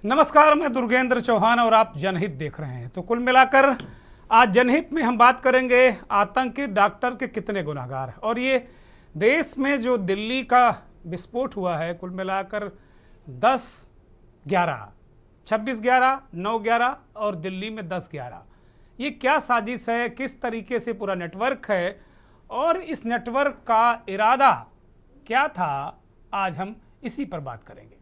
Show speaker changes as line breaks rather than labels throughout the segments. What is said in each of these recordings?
नमस्कार, मैं दुर्गेंद्र चौहान और आप जनहित देख रहे हैं। तो कुल मिलाकर आज जनहित में हम बात करेंगे आतंकी डॉक्टर के कितने गुनाहगार, और ये देश में जो दिल्ली का विस्फोट हुआ है, कुल मिलाकर 10-11, 26-11, 9-11 और दिल्ली में 10-11, ये क्या साजिश है, किस तरीके से पूरा नेटवर्क है और इस नेटवर्क का इरादा क्या था, आज हम इसी पर बात करेंगे।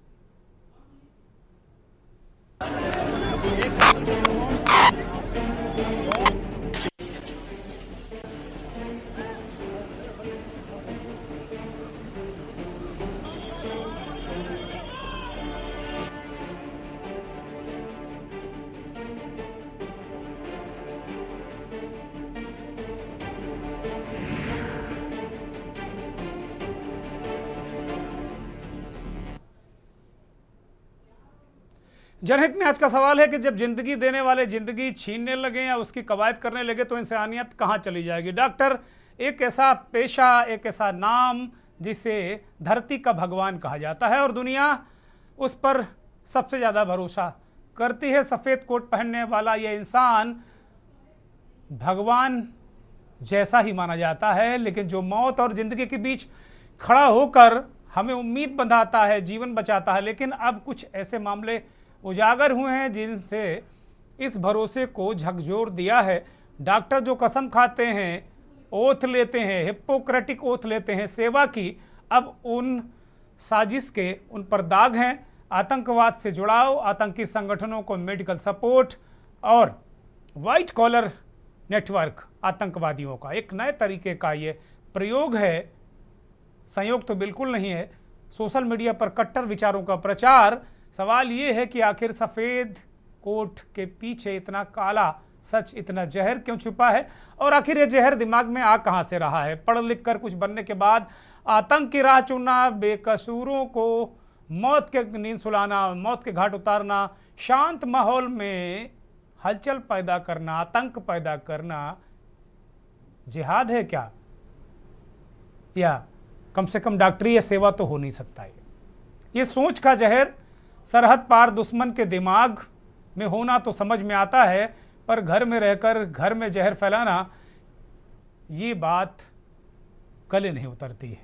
जनहित में आज का सवाल है कि जब जिंदगी देने वाले जिंदगी छीनने लगे या उसकी कवायद करने लगे तो इंसानियत कहाँ चली जाएगी। डॉक्टर एक ऐसा पेशा, एक ऐसा नाम जिसे धरती का भगवान कहा जाता है और दुनिया उस पर सबसे ज़्यादा भरोसा करती है। सफ़ेद कोट पहनने वाला यह इंसान भगवान जैसा ही माना जाता है, लेकिन जो मौत और ज़िंदगी के बीच खड़ा होकर हमें उम्मीद बंधाता है, जीवन बचाता है। लेकिन अब कुछ ऐसे मामले उजागर हुए हैं जिनसे इस भरोसे को झकझोर दिया है। डॉक्टर जो कसम खाते हैं, ओथ लेते हैं, हिप्पोक्रेटिक ओथ लेते हैं सेवा की, अब उन साजिश के उन पर दाग हैं। आतंकवाद से जुड़ाव, आतंकी संगठनों को मेडिकल सपोर्ट और वाइट कॉलर नेटवर्क आतंकवादियों का एक नए तरीके का ये प्रयोग है। संयोग तो बिल्कुल नहीं है। सोशल मीडिया पर कट्टर विचारों का प्रचार। सवाल ये है कि आखिर सफ़ेद कोट के पीछे इतना काला सच, इतना जहर क्यों छुपा है, और आखिर ये जहर दिमाग में आ कहाँ से रहा है। पढ़ लिख कर कुछ बनने के बाद आतंक की राह चुनना, बेकसूरों को मौत के नींद सुलाना, मौत के घाट उतारना, शांत माहौल में हलचल पैदा करना, आतंक पैदा करना जिहाद है क्या? या कम से कम डॉक्टरी सेवा तो हो नहीं सकता है। ये सोच का जहर सरहद पार दुश्मन के दिमाग में होना तो समझ में आता है, पर घर में रहकर घर में जहर फैलाना, ये बात गले नहीं उतरती है।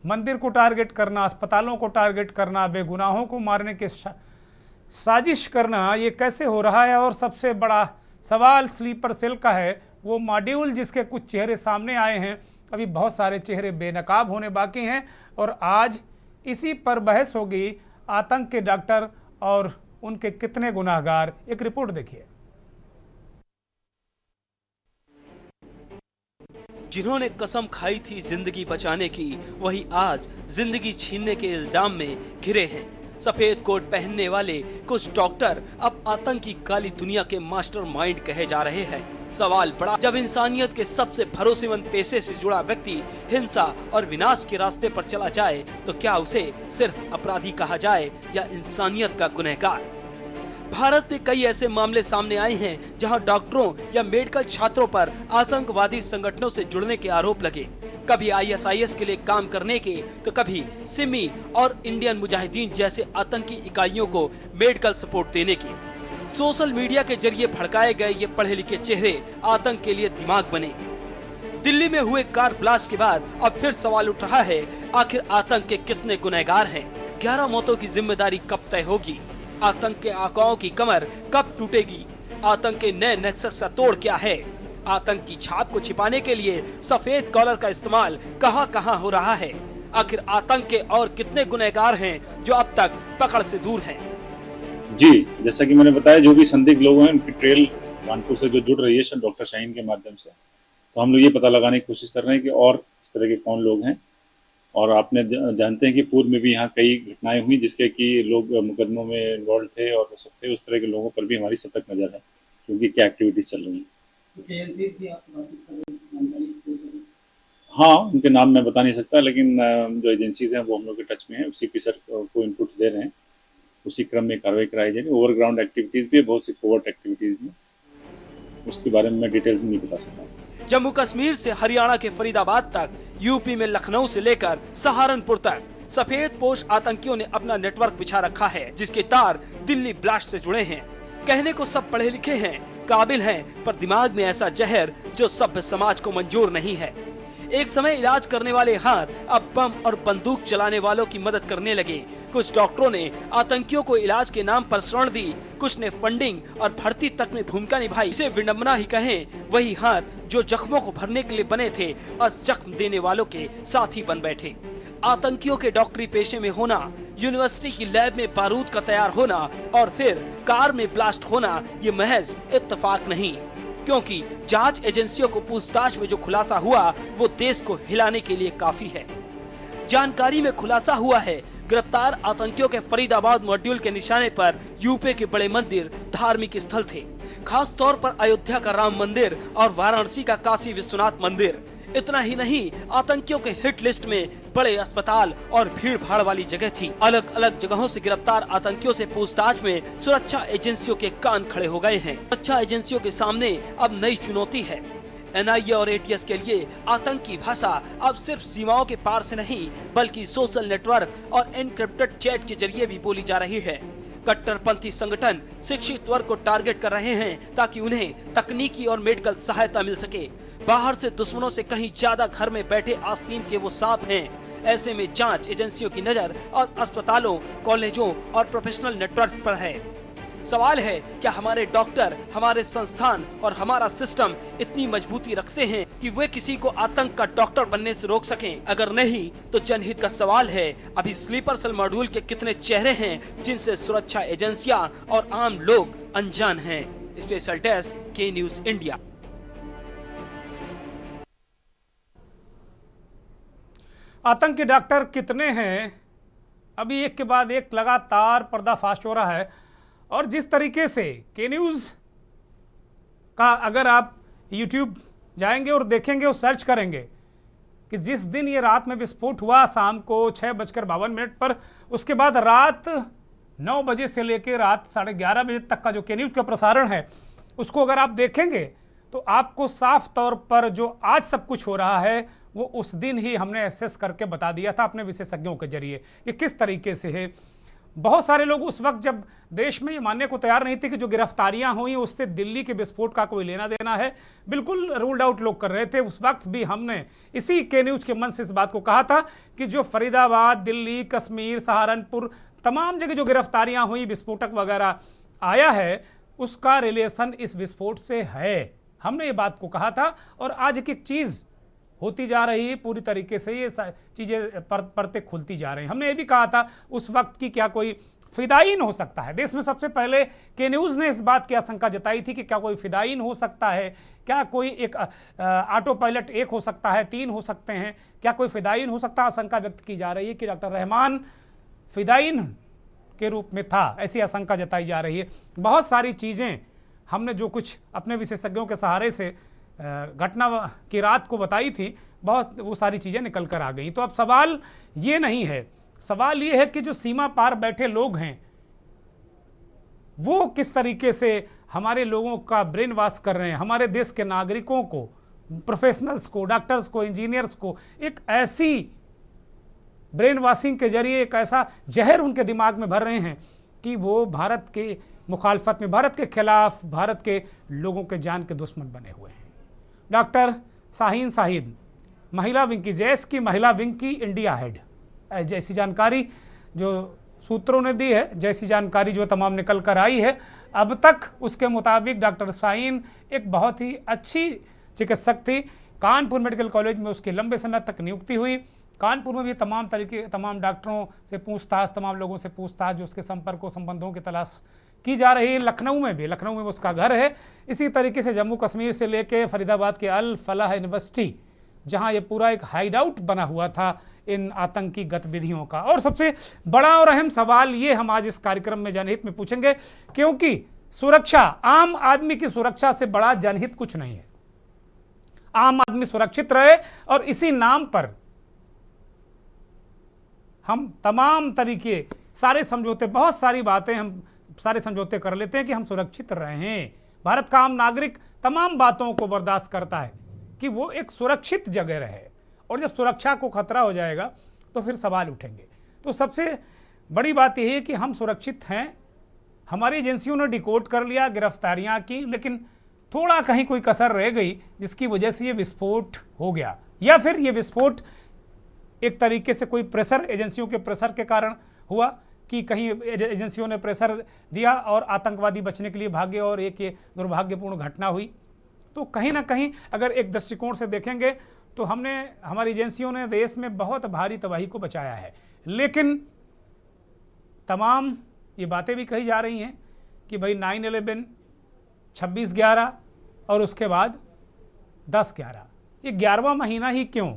मंदिर को टारगेट करना, अस्पतालों को टारगेट करना, बेगुनाहों को मारने के साजिश करना, ये कैसे हो रहा है? और सबसे बड़ा सवाल स्लीपर सेल का है, वो मॉड्यूल जिसके कुछ चेहरे सामने आए हैं, अभी बहुत सारे चेहरे बेनकाब होने बाकी हैं, और आज इसी पर बहस होगी। आतंक के डॉक्टर और उनके कितने गुनाहगार, एक रिपोर्ट देखिए।
जिन्होंने कसम खाई थी जिंदगी बचाने की, वही आज जिंदगी छीनने के इल्जाम में घिरे हैं। सफेद कोट पहनने वाले कुछ डॉक्टर अब आतंकी काली दुनिया के मास्टरमाइंड कहे जा रहे हैं। सवाल बड़ा, जब इंसानियत के सबसे भरोसेमंद पेशे से जुड़ा व्यक्ति हिंसा और विनाश के रास्ते पर चला जाए तो क्या उसे सिर्फ अपराधी कहा जाए या इंसानियत का गुनहगार? भारत में कई ऐसे मामले सामने आए हैं जहां डॉक्टरों या मेडिकल छात्रों पर आतंकवादी संगठनों से जुड़ने के आरोप लगे। कभी ISIS के लिए काम करने के, तो कभी सिमी और इंडियन मुजाहिदीन जैसे आतंकी इकाइयों को मेडिकल सपोर्ट देने की। सोशल मीडिया के जरिए भड़काए गए ये पढ़े लिखे चेहरे आतंक के लिए दिमाग बने। दिल्ली में हुए कार ब्लास्ट के बाद अब फिर सवाल उठ रहा है, आखिर आतंक के कितने गुनहगार हैं? 11 मौतों की जिम्मेदारी कब तय होगी? आतंक के आकाओं की कमर कब टूटेगी? आतंक के नए नेक्सस का तोड़ क्या है? आतंक की छाप को छिपाने के लिए सफेद कॉलर का इस्तेमाल कहां-कहां हो रहा है? आखिर आतंक के और कितने गुनहगार हैं जो अब तक पकड़ से दूर हैं?
जी, जैसा कि मैंने बताया, जो भी संदिग्ध लोग हैं उनकी ट्रेल कानपुर से जो जुड़ रही है डॉक्टर शाहीन के माध्यम से, तो हम लोग ये पता लगाने की कोशिश कर रहे हैं कि और इस तरह के कौन लोग हैं। और आपने जानते हैं कि पूर्व में भी यहाँ कई घटनाएं हुई जिसके कि लोग मुकदमों में इन्वॉल्व थे और सब थे। उस तरह के लोगों पर भी हमारी सतर्क नजर है क्योंकि क्या एक्टिविटीज चल रही हैं। हाँ, उनके नाम मैं बता नहीं सकता, लेकिन जो एजेंसीज हैं वो हम लोग के टच में है। CP सर को इनपुट्स दे रहे हैं, उसी क्रम में कार्रवाई कराई जाएगी। ओवरग्राउंड एक्टिविटीज भी, बहुत सी कोवर्ट एक्टिविटीज भी, उसके बारे में मैं डिटेल नहीं बता सकता।
जम्मू कश्मीर से हरियाणा के फरीदाबाद तक, यूपी में लखनऊ से लेकर सहारनपुर तक सफेद पोश आतंकियों ने अपना नेटवर्क बिछा रखा है, जिसके तार दिल्ली ब्लास्ट से जुड़े हैं। कहने को सब पढ़े लिखे हैं, काबिल हैं, पर दिमाग में ऐसा जहर जो सभ्य समाज को मंजूर नहीं है। एक समय इलाज करने वाले हाथ अब बम और बंदूक चलाने वालों की मदद करने लगे। कुछ डॉक्टरों ने आतंकियों को इलाज के नाम पर शरण दी, कुछ ने फंडिंग और भर्ती तक में भूमिका निभाई। इसे विडंबना ही कहें, वही हाथ जो जख्मों को भरने के लिए बने थे और जख्म देने वालों के साथी बन बैठे। आतंकियों के डॉक्टरी पेशे में होना, यूनिवर्सिटी की लैब में बारूद का तैयार होना और फिर कार में ब्लास्ट होना, ये महज इत्तेफाक नहीं, क्योंकि जांच एजेंसियों को पूछताछ में जो खुलासा हुआ वो देश को हिलाने के लिए काफी है। जानकारी में खुलासा हुआ है, गिरफ्तार आतंकियों के फरीदाबाद मॉड्यूल के निशाने पर यूपी के बड़े मंदिर धार्मिक स्थल थे, खास तौर पर अयोध्या का राम मंदिर और वाराणसी का काशी विश्वनाथ मंदिर। इतना ही नहीं, आतंकियों के हिट लिस्ट में बड़े अस्पताल और भीड़ भाड़ वाली जगह थी। अलग अलग जगहों से गिरफ्तार आतंकियों से पूछताछ में सुरक्षा एजेंसियों के कान खड़े हो गए हैं। सुरक्षा एजेंसियों के सामने अब नई चुनौती है। एनआईए और एटीएस के लिए आतंकी भाषा अब सिर्फ सीमाओं के पार से नहीं, बल्कि सोशल नेटवर्क और एनक्रिप्टेड चैट के जरिए भी बोली जा रही है। कट्टरपंथी संगठन शिक्षित वर्ग को टारगेट कर रहे हैं ताकि उन्हें तकनीकी और मेडिकल सहायता मिल सके। बाहर से दुश्मनों से कहीं ज्यादा घर में बैठे आस्तीन के वो सांप हैं। ऐसे में जांच एजेंसियों की नजर और अस्पतालों, कॉलेजों और प्रोफेशनल नेटवर्क पर है। सवाल है, क्या हमारे डॉक्टर, हमारे संस्थान और हमारा सिस्टम इतनी मजबूती रखते हैं कि वे किसी को आतंक का डॉक्टर बनने से रोक सकें? अगर नहीं तो जनहित का सवाल है, अभी स्लीपर सेल मॉड्यूल के कितने चेहरे हैं जिनसे सुरक्षा एजेंसियां और आम लोग अनजान हैं? स्पेशल डेस्क, के न्यूज इंडिया।
आतंकी डॉक्टर कितने हैं, अभी एक के बाद एक लगातार पर्दाफाश हो रहा है। और जिस तरीके से के न्यूज़ का अगर आप यूट्यूब जाएंगे और देखेंगे और सर्च करेंगे कि जिस दिन ये रात में विस्फोट हुआ शाम को 6:52 पर, उसके बाद रात 9 बजे से लेकर रात 11:30 बजे तक का जो के न्यूज़ का प्रसारण है, उसको अगर आप देखेंगे तो आपको साफ तौर पर जो आज सब कुछ हो रहा है वो उस दिन ही हमने एसेस करके बता दिया था अपने विशेषज्ञों के जरिए कि किस तरीके से है। बहुत सारे लोग उस वक्त जब देश में ये मानने को तैयार नहीं थे कि जो गिरफ्तारियां हुई उससे दिल्ली के विस्फोट का कोई लेना देना है, बिल्कुल रूल्ड आउट लोग कर रहे थे। उस वक्त भी हमने इसी के न्यूज़ के मंच से इस बात को कहा था कि जो फरीदाबाद, दिल्ली, कश्मीर, सहारनपुर, तमाम जगह जो गिरफ्तारियां हुई, विस्फोटक वगैरह आया है, उसका रिलेशन इस विस्फोट से है। हमने ये बात को कहा था और आज एक एक चीज़ होती जा रही है, पूरी तरीके से ये चीज़ें परतें खुलती जा रही हैं। हमने ये भी कहा था उस वक्त की क्या कोई फिदायीन हो सकता है। देश में सबसे पहले के न्यूज़ ने इस बात की आशंका जताई थी कि क्या कोई फिदायीन हो सकता है, क्या कोई एक ऑटो पायलट एक हो सकता है, 3 हो सकते हैं, क्या कोई फिदायीन हो सकता है। आशंका व्यक्त की जा रही है कि डॉक्टर रहमान फिदायीन के रूप में था, ऐसी आशंका जताई जा रही है। बहुत सारी चीज़ें हमने जो कुछ अपने विशेषज्ञों के सहारे से घटना की रात को बताई थी, बहुत वो सारी चीज़ें निकल कर आ गई। तो अब सवाल ये नहीं है, सवाल ये है कि जो सीमा पार बैठे लोग हैं वो किस तरीके से हमारे लोगों का ब्रेन वॉश कर रहे हैं, हमारे देश के नागरिकों को, प्रोफेशनल्स को, डॉक्टर्स को, इंजीनियर्स को एक ऐसी ब्रेन वॉशिंग के जरिए एक ऐसा जहर उनके दिमाग में भर रहे हैं कि वो भारत के मुखालफत में, भारत के खिलाफ, भारत के लोगों के जान के दुश्मन बने हुए हैं। डॉक्टर शाहीन शाहिद, महिला विंग की, जैस की महिला विंग की इंडिया हेड, जैसी जानकारी जो सूत्रों ने दी है, जैसी जानकारी जो तमाम निकल कर आई है अब तक, उसके मुताबिक डॉक्टर शाहीन एक बहुत ही अच्छी चिकित्सक थी। कानपुर मेडिकल कॉलेज में उसकी लंबे समय तक नियुक्ति हुई। कानपुर में भी तमाम डॉक्टरों से पूछताछ, तमाम लोगों से पूछताछ, जो उसके संपर्कों, संबंधों की तलाश की जा रही है। लखनऊ में उसका घर है। इसी तरीके से जम्मू कश्मीर से लेके फरीदाबाद के अल फलाह यूनिवर्सिटी, जहां ये पूरा एक हाइड आउट बना हुआ था इन आतंकी गतिविधियों का। और सबसे बड़ा और अहम सवाल ये हम आज इस कार्यक्रम में जनहित में पूछेंगे, क्योंकि सुरक्षा, आम आदमी की सुरक्षा से बड़ा जनहित कुछ नहीं है। आम आदमी सुरक्षित रहे और इसी नाम पर हम तमाम तरीके, सारे समझौते, बहुत सारी बातें हम सारे समझौते कर लेते हैं कि हम सुरक्षित रहें। भारत का आम नागरिक तमाम बातों को बर्दाश्त करता है कि वो एक सुरक्षित जगह रहे, और जब सुरक्षा को खतरा हो जाएगा तो फिर सवाल उठेंगे। तो सबसे बड़ी बात यह है कि हम सुरक्षित हैं। हमारी एजेंसियों ने डिकोड कर लिया, गिरफ्तारियां की, लेकिन थोड़ा कहीं कोई कसर रह गई जिसकी वजह से ये विस्फोट हो गया, या फिर ये विस्फोट एक तरीके से कोई प्रेशर, एजेंसियों के प्रेशर के कारण हुआ कि कहीं एजेंसियों ने प्रेशर दिया और आतंकवादी बचने के लिए भागे और एक ये दुर्भाग्यपूर्ण घटना हुई। तो कहीं ना कहीं अगर एक दृष्टिकोण से देखेंगे तो हमारी एजेंसियों ने देश में बहुत भारी तबाही को बचाया है। लेकिन तमाम ये बातें भी कही जा रही हैं कि भाई 9/11, 26/11 और उसके बाद 10/11, ये 11वां महीना ही क्यों?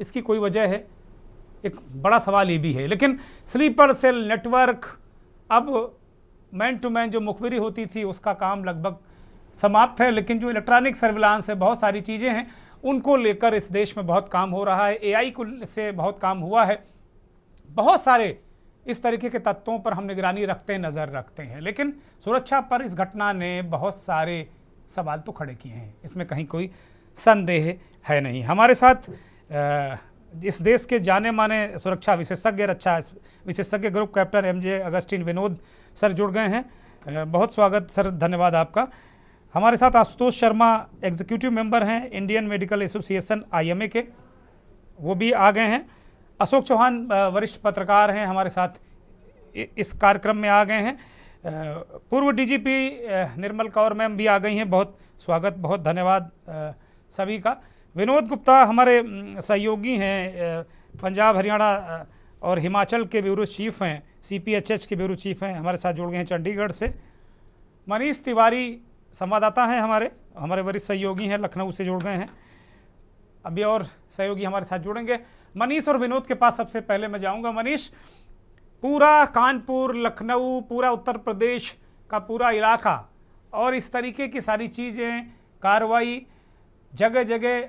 इसकी कोई वजह है? एक बड़ा सवाल ये भी है। लेकिन स्लीपर सेल नेटवर्क, अब मैन टू मैन जो मुखबिरी होती थी उसका काम लगभग समाप्त है, लेकिन जो इलेक्ट्रॉनिक सर्विलांस है, बहुत सारी चीज़ें हैं, उनको लेकर इस देश में बहुत काम हो रहा है। AI को से बहुत काम हुआ है। बहुत सारे इस तरीके के तत्वों पर हम निगरानी रखते हैं, नज़र रखते हैं, लेकिन सुरक्षा पर इस घटना ने बहुत सारे सवाल तो खड़े किए हैं, इसमें कहीं कोई संदेह है नहीं। हमारे साथ इस देश के जाने माने सुरक्षा विशेषज्ञ, रक्षा विशेषज्ञ group captain MJ Augustine Vinod sir जुड़ गए हैं। बहुत स्वागत सर, धन्यवाद आपका। हमारे साथ आशुतोष शर्मा एग्जीक्यूटिव मेंबर हैं इंडियन मेडिकल एसोसिएशन IMA के, वो भी आ गए हैं। अशोक चौहान वरिष्ठ पत्रकार हैं, हमारे साथ इस कार्यक्रम में आ गए हैं। पूर्व DGP निर्मल कौर मैम भी आ गई हैं, बहुत स्वागत, बहुत धन्यवाद सभी का। विनोद गुप्ता हमारे सहयोगी हैं, पंजाब, हरियाणा और हिमाचल के ब्यूरो चीफ हैं, CPHH के ब्यूरो चीफ हैं, हमारे साथ जुड़ गए हैं चंडीगढ़ से। मनीष तिवारी संवाददाता हैं, हमारे वरिष्ठ सहयोगी हैं, लखनऊ से जुड़ गए हैं। अभी और सहयोगी हमारे साथ जुड़ेंगे। मनीष और विनोद के पास सबसे पहले मैं जाऊंगा। मनीष, पूरा कानपुर, लखनऊ, पूरा उत्तर प्रदेश का पूरा इलाका और इस तरीके की सारी चीज़ें, कार्रवाई, जगह जगह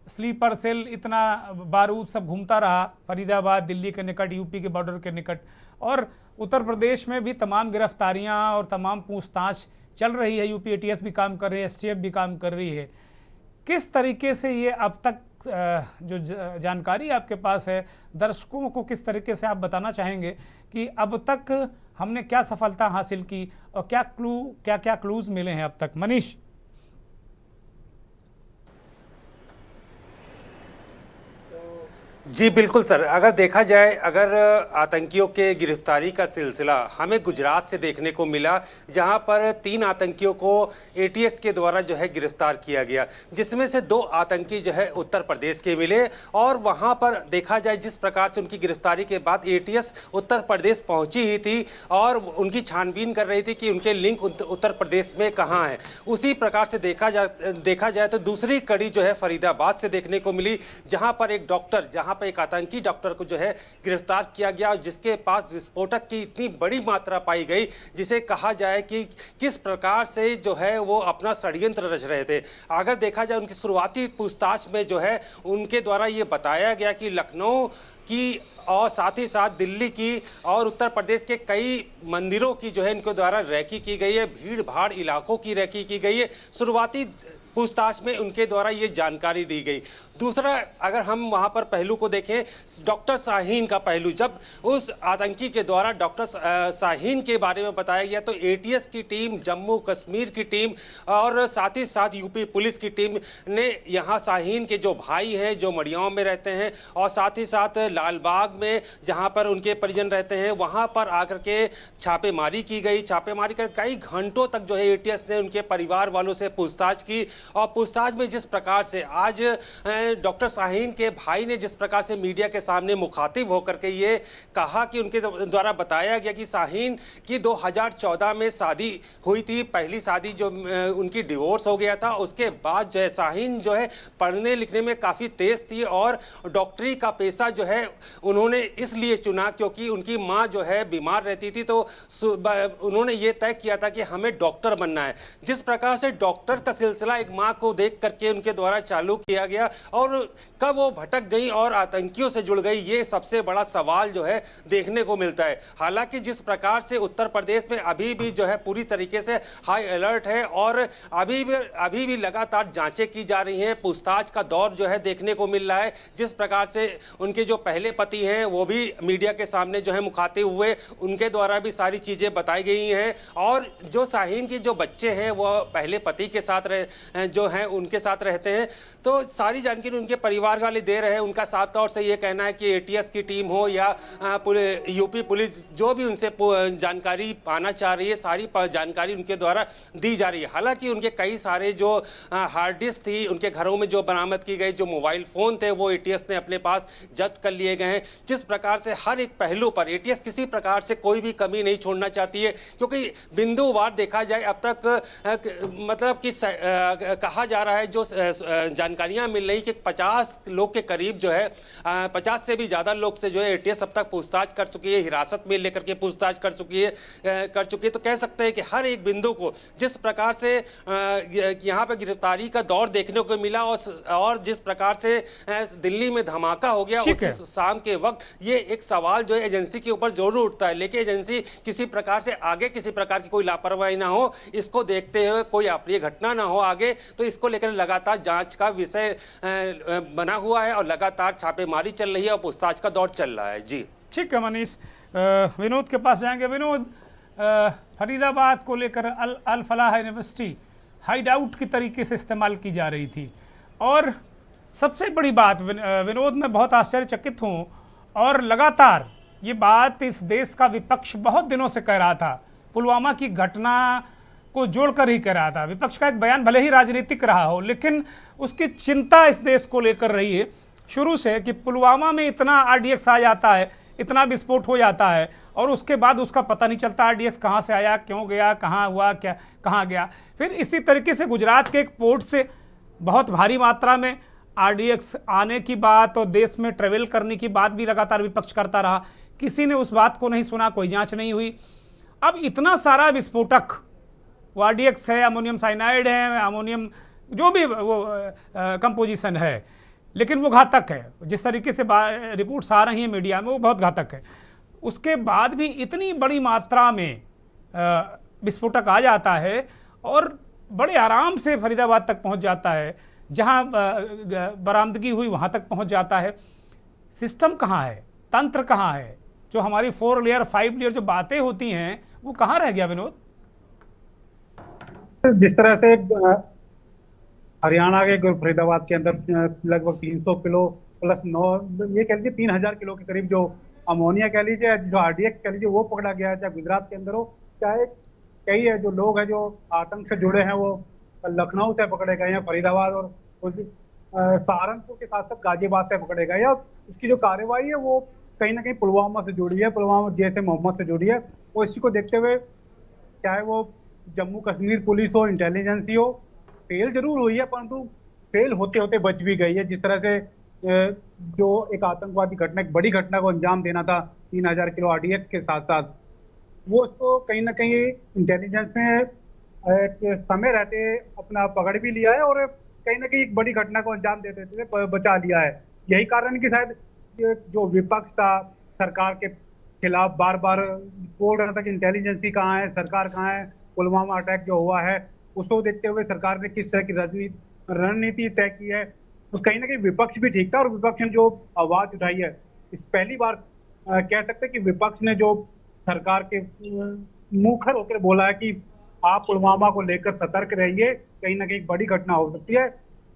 स्लीपर सेल, इतना बारूद सब घूमता रहा, फरीदाबाद, दिल्ली के निकट, यूपी के बॉर्डर के निकट, और उत्तर प्रदेश में भी तमाम गिरफ्तारियां और तमाम पूछताछ चल रही है। UP ATS भी काम कर रही है, STF भी काम कर रही है। किस तरीके से ये अब तक जो जानकारी आपके पास है, दर्शकों को किस तरीके से आप बताना चाहेंगे कि अब तक हमने क्या सफलता हासिल की और क्या क्लूज मिले हैं अब तक? मनीष।
जी बिल्कुल सर, अगर देखा जाए, अगर आतंकियों के गिरफ्तारी का सिलसिला हमें गुजरात से देखने को मिला, जहां पर 3 आतंकियों को ATS के द्वारा जो है गिरफ्तार किया गया, जिसमें से 2 आतंकी जो है उत्तर प्रदेश के मिले। और वहां पर देखा जाए जिस प्रकार से उनकी गिरफ्तारी के बाद ATS उत्तर प्रदेश पहुंची ही थी और उनकी छानबीन कर रही थी कि उनके लिंक उत्तर प्रदेश में कहाँ हैं। उसी प्रकार से देखा जाए तो दूसरी कड़ी जो है फरीदाबाद से देखने को मिली, जहाँ पर एक डॉक्टर, पर एक आतंकी डॉक्टर को जो है गिरफ्तार किया गया और जिसके पास विस्फोटक की इतनी बड़ी मात्रा पाई गई, जिसे कहा जाए कि किस प्रकार से जो है वो अपना षड्यंत्र रच रहे थे। अगर देखा जाए उनकी शुरुआती पूछताछ में जो है उनके द्वारा ये बताया गया कि लखनऊ की और साथ ही साथ दिल्ली की और उत्तर प्रदेश के कई मंदिरों की जो है इनके द्वारा रैकी की गई है, भीड़ भाड़ इलाकों की रैकी की गई है। शुरुआती पूछताछ में उनके द्वारा ये जानकारी दी गई। दूसरा, अगर हम वहाँ पर पहलू को देखें, डॉक्टर शाहीन का पहलू, जब उस आतंकी के द्वारा डॉक्टर शाहीन के बारे में बताया गया तो ATS की टीम, जम्मू कश्मीर की टीम और साथ ही साथ UP पुलिस की टीम ने यहाँ शाहीन के जो भाई हैं, जो मड़ियाओं में रहते हैं, और साथ ही साथ लालबाग में जहाँ पर उनके परिजन रहते हैं, वहाँ पर आकर के छापेमारी की गई। छापेमारी कर कई घंटों तक जो है ATS ने उनके परिवार वालों से पूछताछ की और पूछताछ में जिस प्रकार से आज डॉक्टर शाहीन के भाई ने जिस प्रकार से मीडिया के सामने मुखातिब होकर के ये कहा कि उनके द्वारा बताया गया कि शाहीन की 2014 में शादी हुई थी, पहली शादी जो उनकी डिवोर्स हो गया था। उसके बाद जो है शाहीन जो है पढ़ने लिखने में काफ़ी तेज़ थी और डॉक्टरी का पेशा जो है उन्होंने इसलिए चुना क्योंकि उनकी माँ जो है बीमार रहती थी, तो उन्होंने ये तय किया था कि हमें डॉक्टर बनना है। जिस प्रकार से डॉक्टर का सिलसिला एक माँ को देख करके उनके द्वारा चालू किया गया और कब वो भटक गई और आतंकियों से जुड़ गई, ये सबसे बड़ा सवाल जो है देखने को मिलता है। हालांकि जिस प्रकार से उत्तर प्रदेश में अभी भी जो है पूरी तरीके से हाई अलर्ट है और अभी भी लगातार जांचें की जा रही हैं, पूछताछ का दौर जो है देखने को मिल रहा है। जिस प्रकार से उनके जो पहले पति हैं हैं वो भी मीडिया के सामने जो है मुखातिब हुए, उनके द्वारा भी सारी चीज़ें बताई गई हैं। और जो शाहीन के जो बच्चे हैं वो पहले पति के साथ जो हैं उनके साथ रहते हैं, तो सारी जानकारी उनके परिवार वाले दे रहे हैं। उनका साफ तौर से ये कहना है कि एटीएस की टीम हो या यूपी पुलिस जो भी उनसे जानकारी पाना चाह रही है, सारी जानकारी उनके द्वारा दी जा रही है। हालांकि उनके कई सारे जो हार्ड डिस्क थी उनके घरों में जो बरामद की गई, जो मोबाइल फ़ोन थे वो एटीएस ने अपने पास जब्त कर लिए गए हैं। जिस प्रकार से हर एक पहलू पर एटीएस किसी प्रकार से कोई भी कमी नहीं छोड़ना चाहती है, क्योंकि बिंदुवार देखा जाए अब तक मतलब कि कहा जा रहा है, जो जानकारियां मिल रही कि 50 लोग के करीब जो है 50 से भी ज़्यादा लोग से जो है एटीएस अब तक पूछताछ कर चुकी है, हिरासत में लेकर के पूछताछ कर चुकी है। तो कह सकते हैं कि हर एक बिंदु को जिस प्रकार से यहाँ पे गिरफ्तारी का दौर देखने को मिला और जिस प्रकार से दिल्ली में धमाका हो गया उस शाम के वक्त, ये एक सवाल जो है एजेंसी के ऊपर जरूर उठता है। लेकिन एजेंसी किसी प्रकार से आगे किसी प्रकार की कोई लापरवाही ना हो, इसको देखते हुए कोई अप्रिय घटना ना हो आगे, तो इसको लेकर लगातार जांच का विषय बना हुआ है और लगातार छापेमारी चल रही है और पूछताछ का दौर चल रहा है। जी
ठीक है मनीष, विनोद के पास जाएंगे। विनोद, फरीदाबाद को लेकर अल फलाह यूनिवर्सिटी हाइड आउट की तरीके से इस्तेमाल की जा रही थी, और सबसे बड़ी बात विनोद, मैं बहुत आश्चर्यचकित हूँ और लगातार ये बात इस देश का विपक्ष बहुत दिनों से कह रहा था, पुलवामा की घटना को जोड़कर ही कह रहा था। विपक्ष का एक बयान भले ही राजनीतिक रहा हो, लेकिन उसकी चिंता इस देश को लेकर रही है शुरू से कि पुलवामा में इतना आरडीएक्स आ जाता है, इतना विस्फोट हो जाता है और उसके बाद उसका पता नहीं चलता आरडीएक्स कहाँ से आया, क्यों गया, कहाँ हुआ, क्या कहाँ गया। फिर इसी तरीके से गुजरात के एक पोर्ट से बहुत भारी मात्रा में आरडीएक्स आने की बात और देश में ट्रेवल करने की बात भी लगातार विपक्ष करता रहा, किसी ने उस बात को नहीं सुना, कोई जांच नहीं हुई। अब इतना सारा विस्फोटक, वो आरडीएक्स है, अमोनियम साइनाइड है, अमोनियम जो भी वो कंपोजिशन है, लेकिन वो घातक है। जिस तरीके से रिपोर्ट्स आ रही हैं मीडिया में वो बहुत घातक है। उसके बाद भी इतनी बड़ी मात्रा में विस्फोटक आ जाता है और बड़े आराम से फरीदाबाद तक पहुंच जाता है, जहां बरामदगी हुई वहां तक पहुंच जाता है। सिस्टम कहाँ है, तंत्र कहाँ है, जो हमारी 4 लेयर 5 लेयर जो बातें होती हैं वो कहाँ रह गया विनोद?
जिस तरह से हरियाणा के फरीदाबाद के अंदर लगभग 300 किलो प्लस 9 ये कह लीजिए 3000 किलो के करीब जो अमोनिया कह लीजिए, जो आरडीएक्स कह लीजिए, वो पकड़ा गया है। चाहे गुजरात के अंदर हो, चाहे कई है जो लोग हैं जो आतंक से जुड़े हैं वो लखनऊ से पकड़े गए हैं, फरीदाबाद और सहारनपुर के साथ साथ गाजियाबाद से पकड़े गए हैं। और इसकी जो कार्रवाई है वो कहीं ना कहीं पुलवामा से जुड़ी है, पुलवामा जैसे मोहम्मद से जुड़ी है। और इसी को देखते हुए चाहे वो जम्मू कश्मीर पुलिस हो, इंटेलिजेंस हो, फेल जरूर हुई है, परंतु फेल होते होते बच भी गई है। जिस तरह से जो एक आतंकवादी घटना, एक बड़ी घटना को अंजाम देना था 3000 किलो आरडीएक्स के साथ साथ, वो उसको कहीं ना कहीं इंटेलिजेंस ने समय रहते अपना पकड़ भी लिया है और कहीं ना कहीं एक बड़ी घटना को अंजाम देते हुए बचा लिया है। यही कारण कि शायद जो विपक्ष था सरकार के खिलाफ बार बार बोल रहा था कि इंटेलिजेंसी कहाँ है, सरकार कहाँ है, पुलवामा अटैक जो हुआ है उसको देखते हुए सरकार ने किस तरह की रणनीति तय की है, उस कहीं ना कहीं विपक्ष भी ठीक था। और विपक्ष ने जो आवाज उठाई है, इस पहली बार कह सकते हैं कि विपक्ष ने जो सरकार के मुखर होकर बोला है कि आप पुलवामा को लेकर सतर्क रहिए, कहीं ना कहीं बड़ी घटना हो सकती है,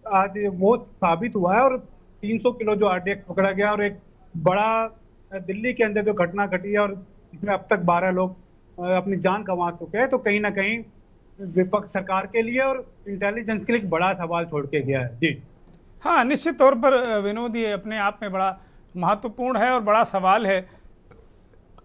आज वो साबित हुआ है। और 300 किलो जो आरडीएक्स पकड़ा गया और एक बड़ा दिल्ली के अंदर जो घटना घटी है और इसमें अब तक 12 लोग अपनी जान गंवा चुके हैं, तो कहीं ना कहीं विपक्ष सरकार के लिए और इंटेलिजेंस के लिए एक बड़ा सवाल छोड़ के गया है। जी
हाँ, निश्चित तौर पर विनोद, ये अपने आप में बड़ा महत्वपूर्ण है और बड़ा सवाल है।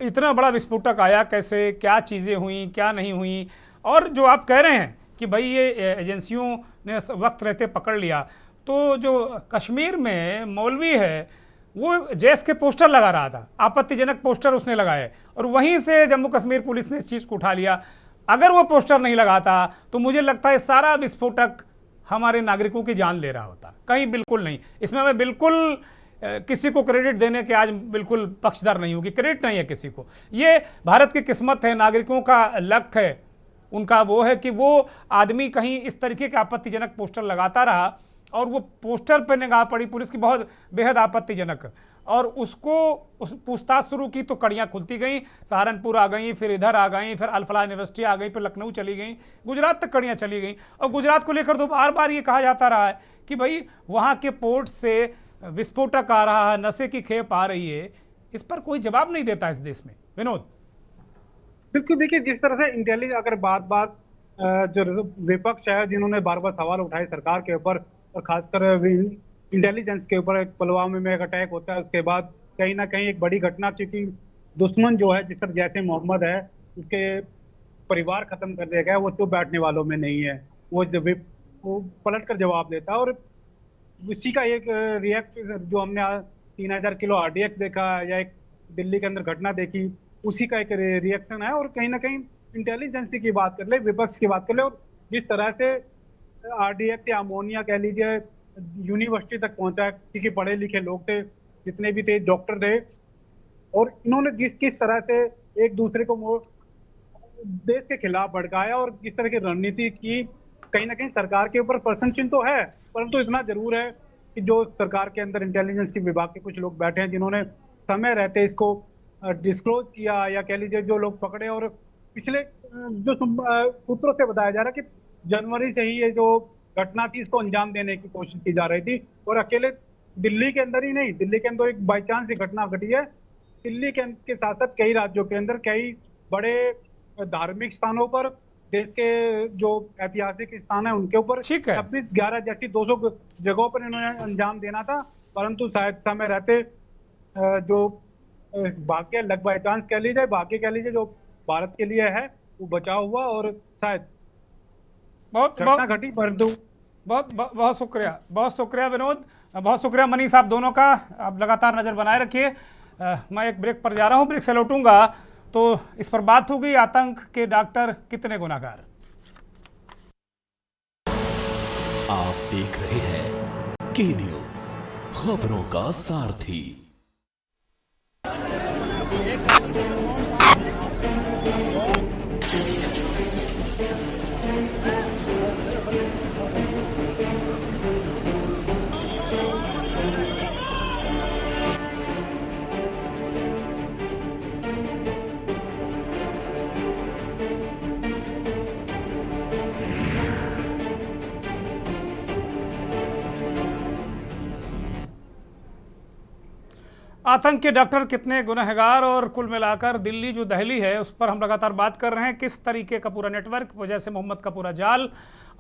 इतना बड़ा विस्फोटक आया कैसे, क्या चीज़ें हुई, क्या नहीं हुई, और जो आप कह रहे हैं कि भाई ये एजेंसियों ने वक्त रहते पकड़ लिया, तो जो कश्मीर में मौलवी है वो जैश के पोस्टर लगा रहा था, आपत्तिजनक पोस्टर उसने लगाए और वहीं से जम्मू कश्मीर पुलिस ने इस चीज़ को उठा लिया। अगर वो पोस्टर नहीं लगाता तो मुझे लगता है सारा विस्फोटक हमारे नागरिकों की जान ले रहा होता, कहीं बिल्कुल नहीं। इसमें मैं बिल्कुल किसी को क्रेडिट देने के आज बिल्कुल पक्षधर नहीं हूँ कि क्रेडिट नहीं है किसी को। ये भारत की किस्मत है, नागरिकों का लक है, उनका वो है कि वो आदमी कहीं इस तरीके के आपत्तिजनक पोस्टर लगाता रहा और वो पोस्टर पर निगाह पड़ी पुलिस की बहुत बेहद आपत्तिजनक। और उसको पूछताछ शुरू की तो कड़ियाँ खुलती गई, सहारनपुर आ गई, फिर इधर आ गई, फिर अल फलाह यूनिवर्सिटी आ गई, फिर लखनऊ चली गई, गुजरात तक कड़ियाँ चली गई। और गुजरात को लेकर तो बार बार ये कहा जाता रहा है कि भाई वहाँ के पोर्ट से विस्फोटक आ रहा है, नशे की खेप आ रही है। इस पर कोई जवाब नहीं देता इस देश में। विनोद,
बिल्कुल, देखिए जिस तरह से इंटेलिजेंस, अगर बात बात जो विपक्ष है जिन्होंने बार बार सवाल उठाए सरकार के ऊपर और खासकर इंटेलिजेंस के ऊपर, पुलवामा में एक अटैक होता है, उसके बाद कहीं ना कहीं एक बड़ी घटना, क्योंकि दुश्मन जो है जिस तरह जैसे मोहम्मद है उसके परिवार खत्म कर दिया गया, वो तो बैठने वालों में नहीं है, वो पलट कर जवाब देता है। और उसी का एक रिएक्ट जो हमने 3000 किलो RDX देखा या एक दिल्ली के अंदर घटना देखी, उसी का एक रिएक्शन है। और कहीं ना कहीं इंटेलिजेंस की बात कर ले, विपक्ष की बात कर ले, और जिस तरह से RDX या अमोनिया कह लीजिए यूनिवर्सिटी तक पहुंचा, क्योंकि पढ़े लिखे लोग थे, जितने भी थे डॉक्टर थे, और इन्होंने किस तरह से एक दूसरे को देश के खिलाफ भड़काया और किस तरह की रणनीति की, कहीं ना कहीं सरकार के ऊपर प्रश्न चिन्ह तो है। परंतु इतना जरूर है कि जो सरकार के अंदर इंटेलिजेंस विभाग के कुछ लोग बैठे हैं जिन्होंने समय रहते इसको डिस्क्लोज किया, या कह लीजिए जो लोग पकड़े, और पिछले जो सूत्रों से बताया जा रहा है कि जनवरी से ही ये जो घटना थी इसको अंजाम देने की कोशिश की जा रही थी। और अकेले दिल्ली के अंदर ही नहीं, दिल्ली के अंदर एक बाई चांस ही घटना घटी है, दिल्ली के साथ साथ कई राज्यों के अंदर कई बड़े धार्मिक स्थानों पर, देश के जो ऐतिहासिक स्थान है उनके ऊपर 26/11 जैसी 200 जगहों पर इन्होंने अंजाम देना था। परंतु शायद समय रहते जो भाग्य, लक बाय चांस कह लीजिए, भाग्य कह लीजिए, जो भारत के लिए है वो बचाव हुआ और शायद
बहुत
घटी। परंतु
बहुत शुक्रिया विनोद, बहुत शुक्रिया मनीष साहब दोनों का। आप लगातार नजर बनाए रखिए। मैं एक ब्रेक पर जा रहा हूँ, ब्रेक से लौटूंगा तो इस पर बात होगी, आतंक के डॉक्टर कितने गुनाहगार।
आप देख रहे हैं के न्यूज, खबरों का सारथी।
आतंक के डॉक्टर कितने गुनहगार, और कुल मिलाकर दिल्ली जो दहली है उस पर हम लगातार बात कर रहे हैं। किस तरीके का पूरा नेटवर्क, वजह से मोहम्मद का पूरा जाल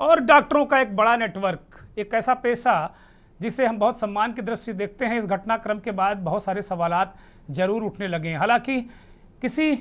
और डॉक्टरों का एक बड़ा नेटवर्क, एक ऐसा पेशा जिसे हम बहुत सम्मान की दृष्टि से देखते हैं। इस घटनाक्रम के बाद बहुत सारे सवालात जरूर उठने लगे हैं। हालांकि किसी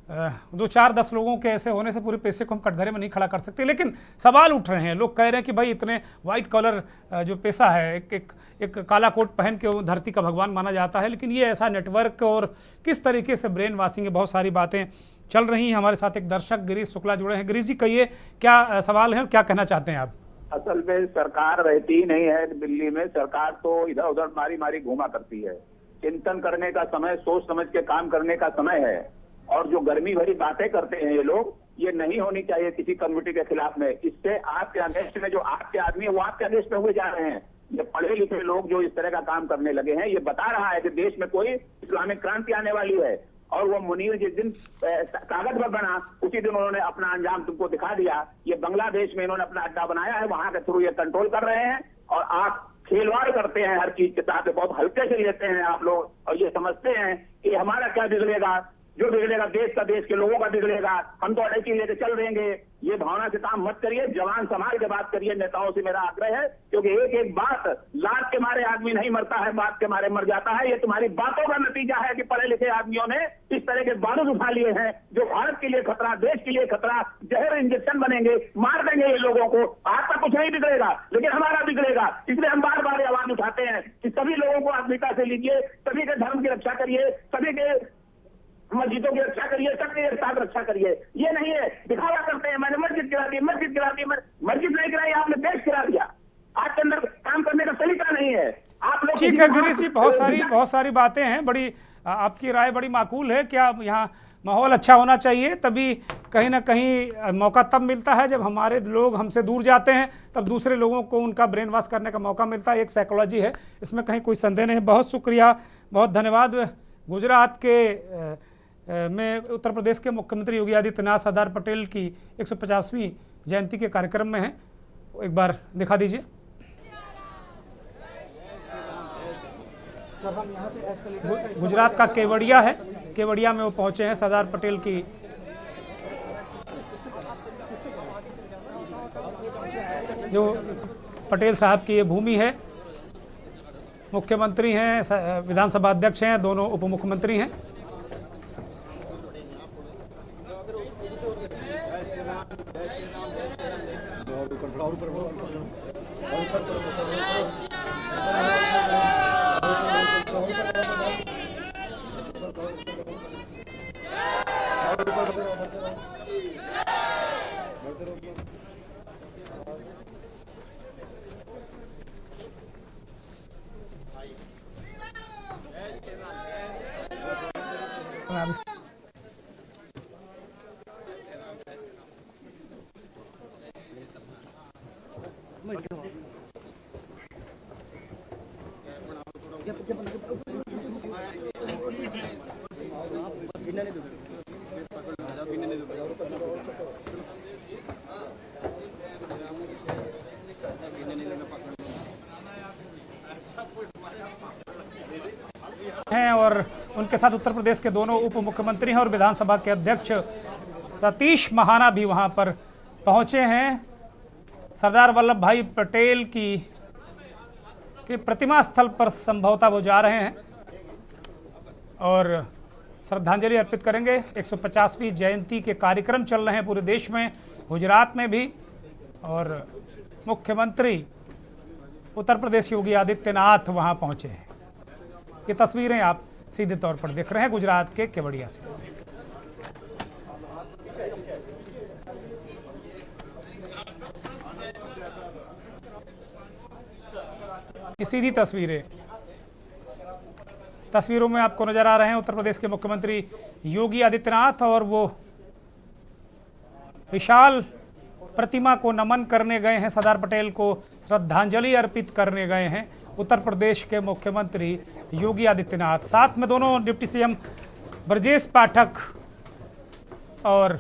2-4-10 लोगों के ऐसे होने से पूरे पेशे को हम कटघरे में नहीं खड़ा कर सकते, लेकिन सवाल उठ रहे हैं। लोग कह रहे हैं कि भाई इतने वाइट कॉलर जो पेशा है, एक काला कोट पहन के वो धरती का भगवान माना जाता है, लेकिन ये ऐसा नेटवर्क और किस तरीके से ब्रेन वॉशिंग है, बहुत सारी बातें चल रही हैं। हमारे साथ एक दर्शक गिरीश शुक्ला जुड़े हैं। गिरीश जी, कहिए क्या सवाल है, क्या कहना चाहते हैं आप?
असल में सरकार रहती ही नहीं है दिल्ली में, सरकार तो इधर उधर मारी मारी घूमा करती है। चिंतन करने का समय, सोच समझ के काम करने का समय है। और जो गर्मी भरी बातें करते हैं ये लोग, ये नहीं होनी चाहिए किसी कम्युनिटी के खिलाफ में। इससे आपके अगेंस्ट में जो आपके आदमी है वो आपके अगेंस्ट में हुए जा रहे हैं। ये पढ़े लिखे लोग जो इस तरह का काम करने लगे हैं, ये बता रहा है कि देश में कोई इस्लामिक क्रांति आने वाली है। और वो मुनीर जिस दिन कागज पर बना, उसी दिन उन्होंने अपना अंजाम तुमको दिखा दिया। ये बांग्लादेश में इन्होंने अपना अड्डा बनाया है, वहां के थ्रू ये कंट्रोल कर रहे हैं। और आप खेलवाड़ करते हैं हर चीज के साथ, बहुत हल्के से लेते हैं आप लोग, और ये समझते हैं कि हमारा क्या बिगड़ेगा, जो बिगड़ेगा देश का, देश के लोगों का बिगड़ेगा, हम तो अड़ेची लेके चल देंगे। ये भावना से काम मत करिए, जवान संभाल के बात करिए। नेताओं से मेरा आग्रह है, क्योंकि एक एक बात, लात के मारे आदमी नहीं मरता है, बात के मारे मर जाता है। ये तुम्हारी बातों का नतीजा है कि पढ़े लिखे आदमियों ने इस तरह के बारूद उठा लिए हैं जो भारत के लिए खतरा, देश के लिए खतरा, जहर इंजेक्शन बनेंगे, मार देंगे ये लोगों को। आपका कुछ नहीं बिगड़ेगा, लेकिन हमारा बिगड़ेगा। इसलिए हम बार बार आवाज उठाते हैं कि सभी लोगों को आत्मीयता से लीजिए, सभी के धर्म की रक्षा करिए, सभी के मस्जिदों की रक्षा करिए, सबकी एक साथ रक्षा करिए। ये नहीं है दिखावा करते हैं मैंने मस्जिद गिरा दी, मस्जिद गिरा दी। मस्जिद नहीं गिराई, आपने देश गिरा दिया। आपके अंदर काम करने का सलीका नहीं है। आप लोग
ठीक है गिरीश जी, बहुत सारी बातें हैं, बड़ी आपकी राय बड़ी माकूल है। क्या यहाँ माहौल अच्छा होना चाहिए, तभी कहीं ना कहीं मौका तब मिलता है जब हमारे लोग हमसे दूर जाते हैं, तब दूसरे लोगों को उनका ब्रेन वॉश करने का मौका मिलता है। एक साइकोलॉजी है, इसमें कहीं कोई संदेह नहीं। बहुत शुक्रिया, बहुत धन्यवाद। गुजरात के में उत्तर प्रदेश के मुख्यमंत्री योगी आदित्यनाथ सरदार पटेल की 150वीं जयंती के कार्यक्रम में हैं। एक बार दिखा दीजिए। गुजरात का केवड़िया है, केवड़िया में वो पहुंचे हैं। सरदार पटेल की जो पटेल साहब की ये भूमि है। मुख्यमंत्री हैं, विधानसभा अध्यक्ष हैं, दोनों उप मुख्यमंत्री हैं। हैं और उनके साथ उत्तर प्रदेश के दोनों उप मुख्यमंत्री हैं और विधानसभा के अध्यक्ष सतीश महाना भी वहां पर पहुंचे हैं। सरदार वल्लभ भाई पटेल की प्रतिमा स्थल पर संभवतः वो जा रहे हैं और श्रद्धांजलि अर्पित करेंगे। 150वीं जयंती के कार्यक्रम चल रहे हैं पूरे देश में, गुजरात में भी, और मुख्यमंत्री उत्तर प्रदेश योगी आदित्यनाथ वहां पहुंचे हैं। ये तस्वीरें आप सीधे तौर पर देख रहे हैं गुजरात के केवड़िया से। ये सीधी तस्वीरों में आपको नजर आ रहे हैं उत्तर प्रदेश के मुख्यमंत्री योगी आदित्यनाथ, और वो विशाल प्रतिमा को नमन करने गए हैं, सरदार पटेल को श्रद्धांजलि अर्पित करने गए हैं उत्तर प्रदेश के मुख्यमंत्री योगी आदित्यनाथ। साथ में दोनों डिप्टी सीएम ब्रजेश पाठक और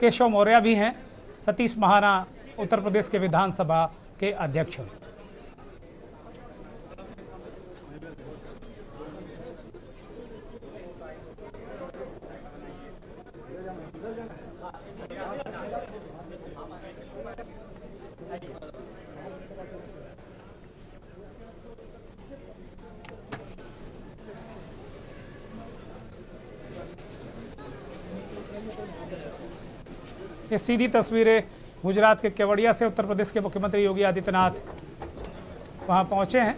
केशव मौर्य भी हैं। सतीश महाना उत्तर प्रदेश के विधानसभा के अध्यक्ष। ये सीधी तस्वीरें गुजरात के केवड़िया से उत्तर प्रदेश के मुख्यमंत्री योगी आदित्यनाथ वहां पहुंचे हैं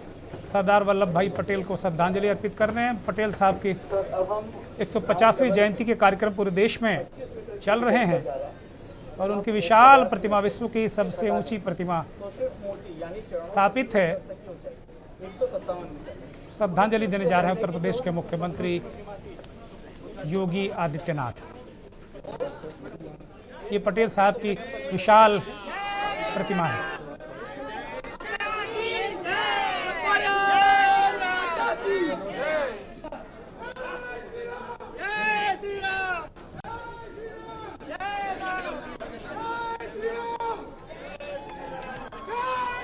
सरदार वल्लभ भाई पटेल को श्रद्धांजलि अर्पित करने। पटेल साहब की 150वीं जयंती के कार्यक्रम पूरे देश में चल रहे हैं और उनकी विशाल प्रतिमा, विश्व की सबसे ऊंची प्रतिमा स्थापित है। श्रद्धांजलि देने जा रहे हैं उत्तर प्रदेश के मुख्यमंत्री योगी आदित्यनाथ। ये पटेल साहब की विशाल प्रतिमा है।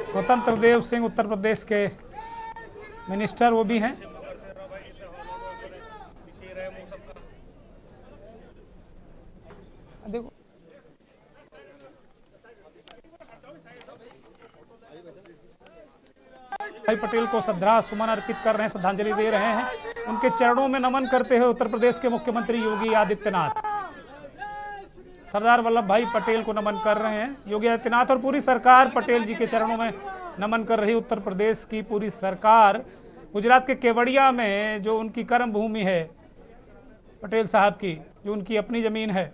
स्वतंत्र देव सिंह उत्तर प्रदेश के मिनिस्टर वो भी हैं। देखो भाई पटेल को श्रद्धा सुमन अर्पित कर रहे हैं, श्रद्धांजलि दे रहे हैं, उनके चरणों में नमन करते हुए उत्तर प्रदेश के मुख्यमंत्री योगी आदित्यनाथ सरदार वल्लभ भाई पटेल को नमन कर रहे हैं। योगी आदित्यनाथ और पूरी सरकार पटेल जी के चरणों में नमन कर रही। उत्तर प्रदेश की पूरी सरकार गुजरात के केवड़िया में जो उनकी कर्म भूमि है पटेल साहब की, जो उनकी अपनी ज़मीन है,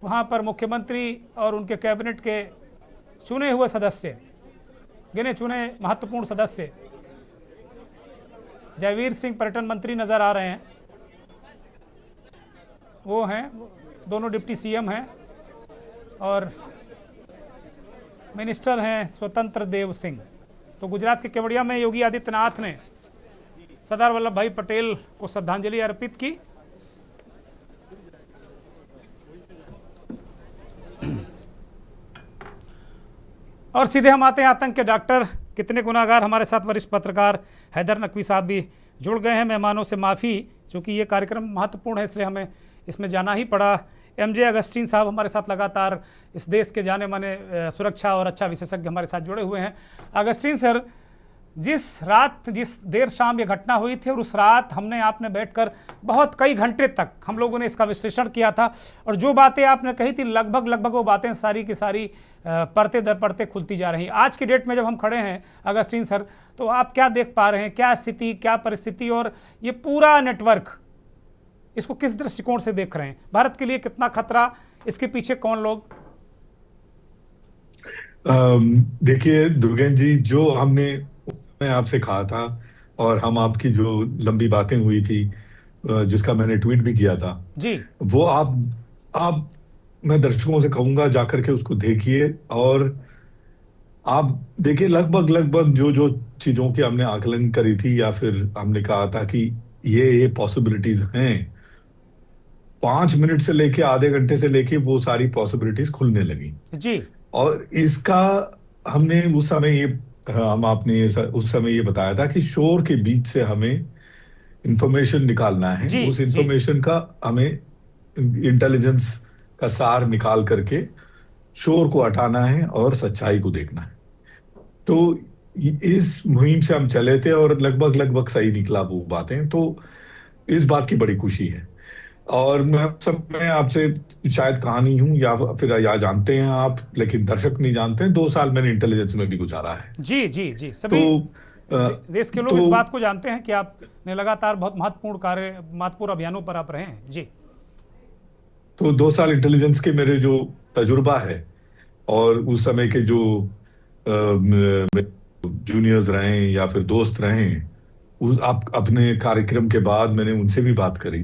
वहाँ पर मुख्यमंत्री और उनके कैबिनेट के चुने हुए सदस्य, गिने चुने महत्वपूर्ण सदस्य जयवीर सिंह पर्यटन मंत्री नज़र आ रहे हैं, वो हैं, दोनों डिप्टी सीएम हैं, और मिनिस्टर हैं स्वतंत्र देव सिंह। तो गुजरात के केवड़िया में योगी आदित्यनाथ ने सरदार वल्लभ भाई पटेल को श्रद्धांजलि अर्पित की। और सीधे हम आते हैं आतंक के डॉक्टर कितने गुनाहगार। हमारे साथ वरिष्ठ पत्रकार हैदर नकवी साहब भी जुड़ गए हैं। मेहमानों से माफ़ी, चूँकि ये कार्यक्रम महत्वपूर्ण है इसलिए हमें इसमें जाना ही पड़ा। एमजे अगस्टीन साहब हमारे साथ लगातार इस देश के जाने माने सुरक्षा और अच्छा विशेषज्ञ हमारे साथ जुड़े हुए हैं। अगस्टीन सर, जिस देर शाम ये घटना हुई थी और उस रात हमने आपने बैठकर बहुत कई घंटे तक हम लोगों ने इसका विश्लेषण किया था, और जो बातें आपने कही थी लगभग वो बातें सारी की सारी परते दर परते खुलती जा रही। आज की डेट में जब हम खड़े हैं अगस्टीन सर, तो आप क्या देख पा रहे हैं, क्या स्थिति, क्या परिस्थिति, और ये पूरा नेटवर्क इसको किस दृष्टिकोण से देख रहे हैं? भारत के लिए कितना खतरा, इसके पीछे कौन लोग?
देखिए दुर्गेन जी, जो हमने मैं आपसे कहा था और हम आपकी जो लंबी बातें हुई थी, जिसका मैंने ट्वीट भी किया था
जी,
वो आप मैं दर्शकों से कहूंगा जाकर के उसको देखिए, और आप देखिए लगभग जो चीजों की हमने आकलन करी थी या फिर हमने कहा था कि ये पॉसिबिलिटीज हैं, 5 मिनट से लेके आधे घंटे से लेके वो सारी पॉसिबिलिटीज खुलने लगी
जी।
और इसका हमने उस समय उस समय ये बताया था कि शोर के बीच से हमें इंफॉर्मेशन निकालना है,
जी,
उस इंफॉर्मेशन का हमें इंटेलिजेंस का सार निकाल करके शोर को हटाना है और सच्चाई को देखना है। तो इस मुहिम से हम चले थे और लगभग सही निकला वो बातें, तो इस बात की बड़ी खुशी है। और मैं मैं आपसे शायद कहानी हूं या फिर या जानते हैं आप, लेकिन दर्शक नहीं जानते हैं, 2 साल मैंने इंटेलिजेंस में भी गुजारा है।
जी जी जी, सभी देश के लोग इस बात को जानते हैं कि आपने लगातार बहुत महत्वपूर्ण अभियानों पर आप रहे हैं। जी,
तो 2 साल इंटेलिजेंस के मेरे जो तजुर्बा है और उस समय के जो जूनियर्स रहे या फिर दोस्त रहे, उस अपने कार्यक्रम के बाद मैंने उनसे भी बात करी,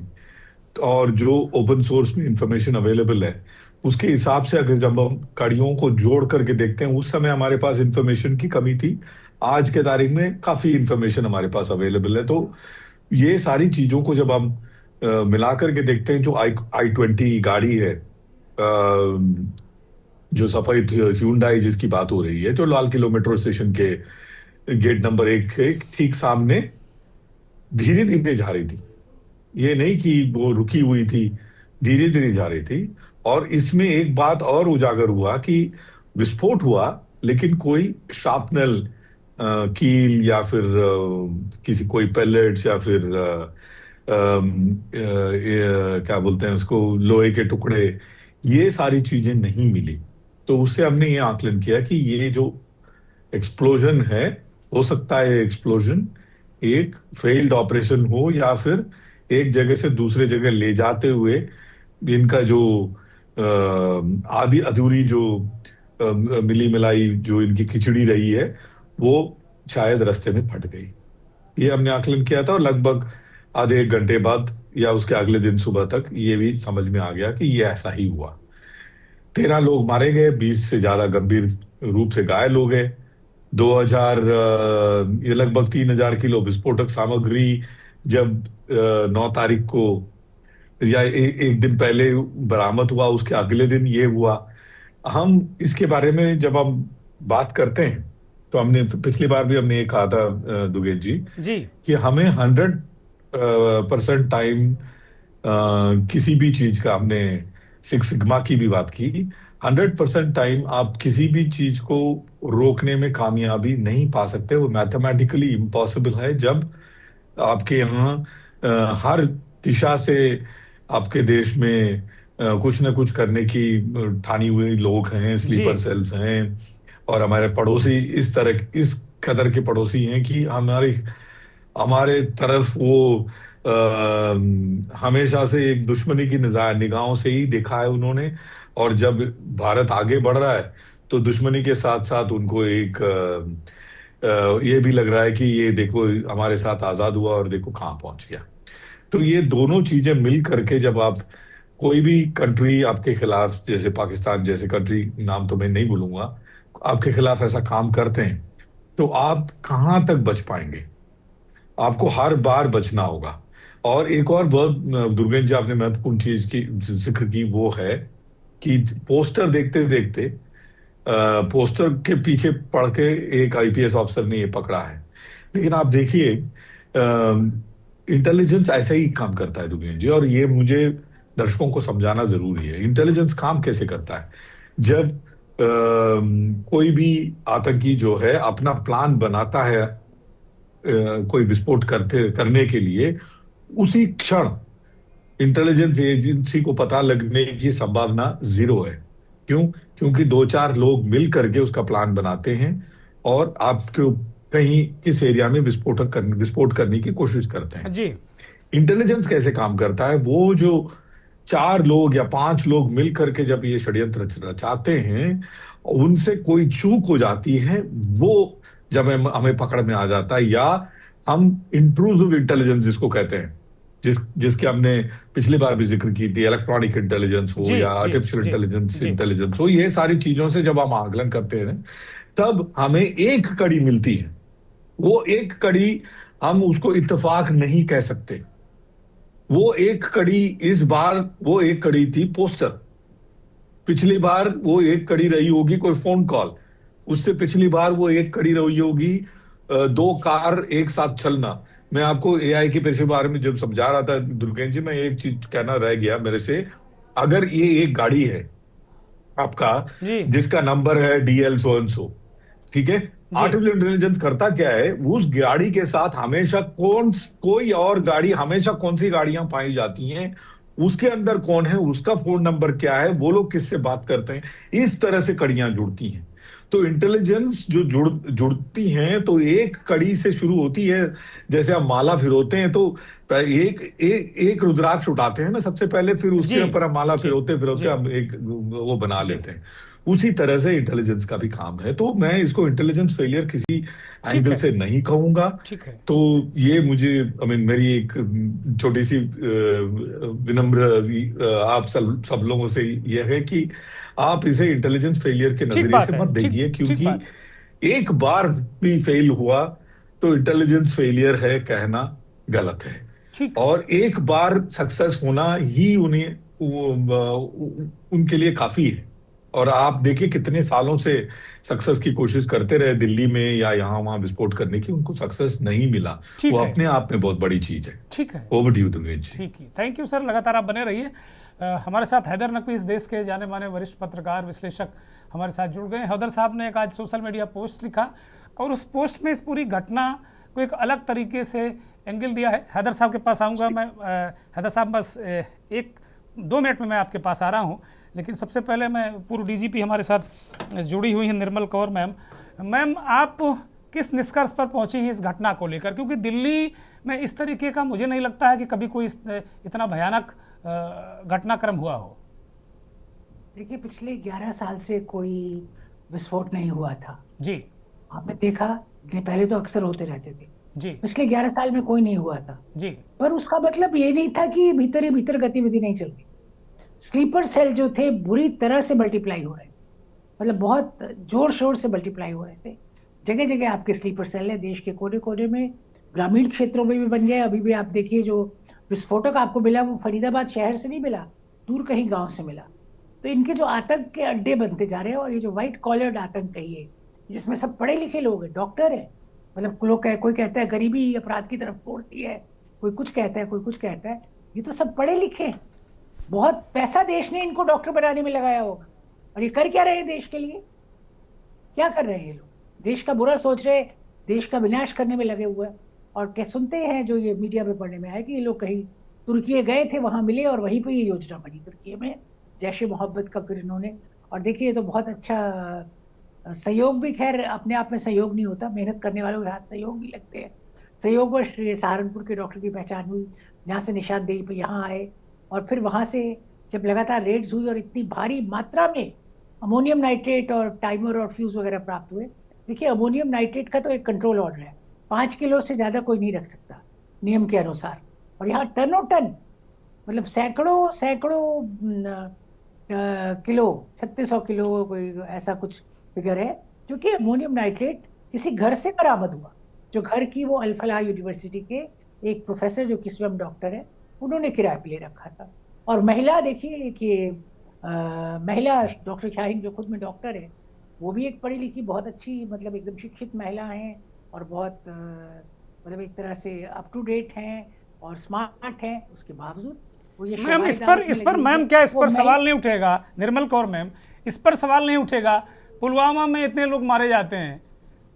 और जो ओपन सोर्स में इंफॉर्मेशन अवेलेबल है उसके हिसाब से अगर जब हम कड़ियों को जोड़ करके देखते हैं, उस समय हमारे पास इंफॉर्मेशन की कमी थी, आज के तारीख में काफी इंफॉर्मेशन हमारे पास अवेलेबल है। तो ये सारी चीजों को जब हम मिला करके देखते हैं, जो i20 गाड़ी है, जो सफेद ह्यूंडई जिसकी बात हो रही है, जो लाल किलो मेट्रो स्टेशन के गेट नंबर 1 के ठीक सामने धीरे धीरे जा रही थी, ये नहीं कि वो रुकी हुई थी, धीरे धीरे जा रही थी। और इसमें एक बात और उजागर हुआ कि विस्फोट हुआ, लेकिन कोई शार्पनल कील या फिर किसी कोई पैलेट्स या फिर क्या बोलते हैं उसको, लोहे के टुकड़े, ये सारी चीजें नहीं मिली। तो उससे हमने ये आकलन किया कि ये जो एक्सप्लोजन है, हो सकता है एक्सप्लोजन एक फेल्ड ऑपरेशन हो या फिर एक जगह से दूसरे जगह ले जाते हुए इनका जो आधी अधूरी जो मिली मिलाई जो इनकी खिचड़ी रही है, वो शायद रास्ते में फट गई। ये हमने आकलन किया था और लगभग आधे 1 घंटे बाद या उसके अगले दिन सुबह तक ये भी समझ में आ गया कि ये ऐसा ही हुआ। 13 लोग मारे गए, 20 से ज्यादा गंभीर रूप से घायल हो गए। 2000 ये लगभग 3000 किलो विस्फोटक सामग्री जब 9 तारीख को या एक दिन पहले बरामद हुआ, उसके अगले दिन ये हुआ। हम इसके बारे में जब हम बात करते हैं तो हमने पिछली बार भी हमने ये कहा था दुगेश जी कि हमें 100% टाइम किसी भी चीज का, हमने 6 सिग्मा की भी बात की, 100% टाइम आप किसी भी चीज को रोकने में कामयाबी नहीं पा सकते, वो मैथमेटिकली इम्पॉसिबल है। जब आपके यहाँ हर दिशा से आपके देश में कुछ ना कुछ करने की ठानी हुई लोग हैं, स्लीपर सेल्स हैं, और हमारे पड़ोसी इस कदर के पड़ोसी हैं कि हमारे तरफ वो हमेशा से एक दुश्मनी की निगाहों से ही देखा है उन्होंने। और जब भारत आगे बढ़ रहा है तो दुश्मनी के साथ साथ उनको एक ये भी लग रहा है कि ये देखो हमारे साथ आजाद हुआ और देखो कहाँ पहुंच गया। तो ये दोनों चीजें मिल करके जब आप कोई भी कंट्री आपके खिलाफ, जैसे पाकिस्तान जैसे कंट्री, नाम तो मैं नहीं बोलूंगा, आपके खिलाफ ऐसा काम करते हैं, तो आप कहाँ तक बच पाएंगे? आपको हर बार बचना होगा। और एक और बहुत दुर्गेश जी आपने महत्वपूर्ण चीज की जिक्र की, वो है कि पोस्टर देखते देखते पोस्टर के पीछे पड़ के एक आईपीएस ऑफिसर ने ये पकड़ा है। लेकिन आप देखिए, इंटेलिजेंस ऐसे ही काम करता है दुर्गेश जी, और ये मुझे दर्शकों को समझाना जरूरी है। इंटेलिजेंस काम कैसे करता है? जब कोई भी आतंकी जो है अपना प्लान बनाता है कोई विस्फोट करने के लिए, उसी क्षण इंटेलिजेंस एजेंसी को पता लगने की संभावना 0 है। क्यों? क्योंकि 2-4 लोग मिल करके उसका प्लान बनाते हैं और आपको कहीं किस एरिया में विस्फोट करने की कोशिश करते हैं।
जी।
इंटेलिजेंस कैसे काम करता है? वो जो 4 लोग या 5 लोग मिल करके जब ये षड्यंत्र रचाते हैं, उनसे कोई चूक हो जाती है, वो जब हमें पकड़ में आ जाता है, या हम इंट्रूसिव इंटेलिजेंस जिसको कहते हैं, जिसके हमने पिछली बार भी जिक्र की थी, इलेक्ट्रॉनिक इंटेलिजेंस हो
जी,
या
जी,
आर्टिफिशियल
जी।
इंटेलिजेंस हो, ये सारी चीजों से जब हम आकलन करते हैं, तब हमें एक कड़ी मिलती है। वो एक कड़ी हम उसको इत्तेफाक नहीं कह सकते। वो एक कड़ी, इस बार वो एक कड़ी थी पोस्टर, पिछली बार वो एक कड़ी रही होगी कोई फोन कॉल, उससे पिछली बार वो एक कड़ी रही होगी 2 कार एक साथ चलना। मैं आपको एआई के पेशे बारे में जब समझा रहा था दुर्गेश जी, मैं एक चीज कहना रह गया मेरे से। अगर ये एक गाड़ी है आपका
जी।
जिसका नंबर है DL सो एंड सो, ठीक है, आर्टिफिशियल इंटेलिजेंस करता क्या है? उस गाड़ी के साथ हमेशा कोई और गाड़ी, हमेशा कौन सी गाड़ियां पाई जाती हैं, उसके अंदर कौन है, उसका फोन नंबर क्या है, वो लोग किससे बात करते हैं, इस तरह से कड़ियां जुड़ती हैं। तो इंटेलिजेंस जो जुड़ती हैं तो एक कड़ी से शुरू होती है। जैसे हम माला फिरोते हैं तो एक रुद्राक्ष उठाते हैं ना सबसे पहले, फिर उसके
जी,
ऊपर हम माला
जी,
फिरोते फिरोते
जी,
हम एक वो बना
जी।
लेते हैं। उसी तरह से इंटेलिजेंस का भी काम है। तो मैं इसको इंटेलिजेंस फेलियर किसी
ठीक
एंगल
है,
से नहीं कहूंगा।
ठीक है।
तो ये मुझे, मेरी एक छोटी सी विनम्र आप सब लोगों से ये है कि आप इसे इंटेलिजेंस फेलियर के
ठीक
नजरिए
बात
से
है,
मत
ठीक
देखिए,
ठीक
क्योंकि
बात है।
एक बार भी फेल हुआ तो इंटेलिजेंस फेलियर है कहना गलत है।
ठीक है।
और एक बार सक्सेस होना ही उन्हें उनके लिए काफी है। और आप देखिए कितने सालों से सक्सेस की कोशिश करते रहे दिल्ली में या यहाँ वहां विस्फोट करने की, उनको सक्सेस नहीं मिला। वो
ठीक है,
अपने आप में बहुत बड़ी चीज है।
ठीक है।
ओवर टू यू दुर्गेश जी।
ठीक है, थैंक यू सर, लगातार आप बने रहिए। हमारे साथ हैदर नकवी, इस देश के जाने माने वरिष्ठ पत्रकार विश्लेषक हमारे साथ जुड़ गए। हैदर साहब ने एक आज सोशल मीडिया पोस्ट लिखा और उस पोस्ट में इस पूरी घटना को एक अलग तरीके से एंगल दिया है। हैदर साहब के पास आऊँगा मैं। हैदर साहब बस 1-2 मिनट में मैं आपके पास आ रहा हूँ, लेकिन सबसे पहले मैं पूर्व DGP हमारे साथ जुड़ी हुई हैं निर्मल कौर मैम। मैम, आप किस निष्कर्ष पर पहुंची हैं इस घटना को लेकर? क्योंकि दिल्ली में इस तरीके का मुझे नहीं लगता है कि कभी कोई इतना भयानक घटनाक्रम हुआ हो।
देखिए, पिछले 11 साल से कोई विस्फोट नहीं हुआ था।
जी
आपने देखा कि पहले तो अक्सर होते रहते थे,
जी
पिछले 11 साल में कोई नहीं हुआ था।
जी
पर उसका मतलब ये नहीं था कि भीतर ही भीतर गतिविधि नहीं चल रही। स्लीपर सेल जो थे बुरी तरह से मल्टीप्लाई हो रहे, मतलब बहुत जोर शोर से मल्टीप्लाई हो रहे थे। जगह जगह आपके स्लीपर सेल है, देश के कोने कोने में, ग्रामीण क्षेत्रों में भी बन गए। अभी भी आप देखिए, जो विस्फोटक आपको मिला वो फरीदाबाद शहर से नहीं मिला, दूर कहीं गांव से मिला। तो इनके जो आतंक के अड्डे बनते जा रहे हैं, और ये जो व्हाइट कॉलर्ड आतंक कहिए, जिसमें सब पढ़े लिखे लोग हैं, डॉक्टर है, मतलब लोग कोई कहता है गरीबी अपराध की तरफ फोड़ती है, कोई कुछ कहता है, कोई कुछ कहता है, ये तो सब पढ़े लिखे हैं। बहुत पैसा देश ने इनको डॉक्टर बनाने में लगाया होगा। और ये कर क्या रहे हैं देश के लिए? क्या कर रहे हैं ये लोग? देश का बुरा सोच रहे, देश का विनाश करने में लगे हुए हैं। और क्या सुनते हैं, जो ये मीडिया में पढ़ने में आया कि ये लोग कहीं तुर्की गए थे, वहां मिले और वहीं पे ये योजना बनी तुर्की में, जैश ए मोहब्बत का फिर इन्होंने। और देखिए, ये तो बहुत अच्छा सहयोग भी, खैर अपने आप में सहयोग नहीं होता, मेहनत करने वालों के हाथ सहयोग भी लगते हैं। सहयोगवश सहारनपुर के डॉक्टर की पहचान हुई, जहाँ से निशानदेही पे यहाँ आए, और फिर वहां से जब लगातार रेड्स हुई और इतनी भारी मात्रा में अमोनियम नाइट्रेट और टाइमर और फ्यूज वगैरह प्राप्त हुए, देखिए अमोनियम नाइट्रेट का तो एक कंट्रोल ऑर्डर है, 5 किलो से ज्यादा कोई नहीं रख सकता नियम के अनुसार। और यहाँ टनों टन, मतलब सैकड़ों सैकड़ों किलो, 3600 किलो कोई ऐसा कुछ फिगर है, जो कि अमोनियम नाइट्रेट किसी घर से बरामद हुआ। जो घर की वो अल-फलाह यूनिवर्सिटी के एक प्रोफेसर जो कि स्वयं डॉक्टर है, उन्होंने किराए पे ले रखा था। और महिला देखिए कि महिला डॉक्टर शाहीन जो खुद में डॉक्टर है, वो भी एक पढ़ी लिखी बहुत अच्छी, मतलब एकदम शिक्षित महिला हैं, और बहुत मतलब एक तरह से अप टू डेट हैं और स्मार्ट हैं। उसके बावजूद वो ये
मैम
शवाई दावत में
इस पर
लगी
मैम
है।
क्या इस
वो
पर
मैं
सवाल नहीं उठेगा, निर्मल कौर मैम, इस पर सवाल नहीं उठेगा? पुलवामा में इतने लोग मारे जाते हैं,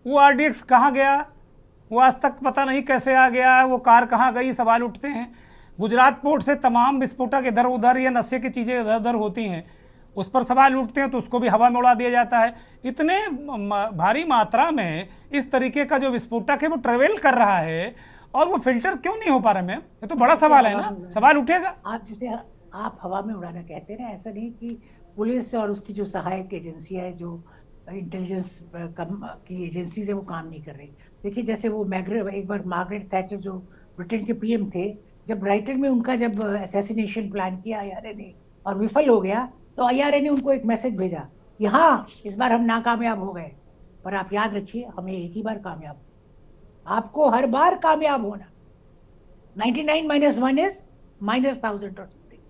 वो आरडीएक्स कहाँ गया? वो आज तक पता नहीं कैसे आ गया, वो कार कहाँ गई, सवाल उठते हैं। गुजरात पोर्ट से तमाम विस्फोटक इधर उधर या नशे की चीज़ें इधर उधर होती हैं, उस पर सवाल उठते हैं तो उसको भी हवा में उड़ा दिया जाता है। इतने भारी मात्रा में इस तरीके का जो विस्फोटक है वो ट्रेवल कर रहा है और वो फिल्टर क्यों नहीं हो पा रहा मैम? ये तो बड़ा सवाल है ना, सवाल उठेगा।
आप जिसे आप हवा में उड़ाना कहते हैं ना, ऐसा नहीं कि पुलिस और उसकी जो सहायक एजेंसियां है, जो इंटेलिजेंस की एजेंसीज है, वो काम नहीं कर रही। देखिए जैसे वो एक बार मार्गरेट थैचर जो ब्रिटेन के पीएम थे, जब ब्राइटन में उनका जब असैसिनेशन प्लान किया आईआरए ने और विफल हो गया, तो आईआरए ने उनको एक मैसेज भेजा कि हाँ इस बार हम नाकामयाब हो गए, पर आप याद रखिए हमें एक ही बार कामयाब, आपको हर बार कामयाब होना। 99 - 1 इज -1000 और समथिंग।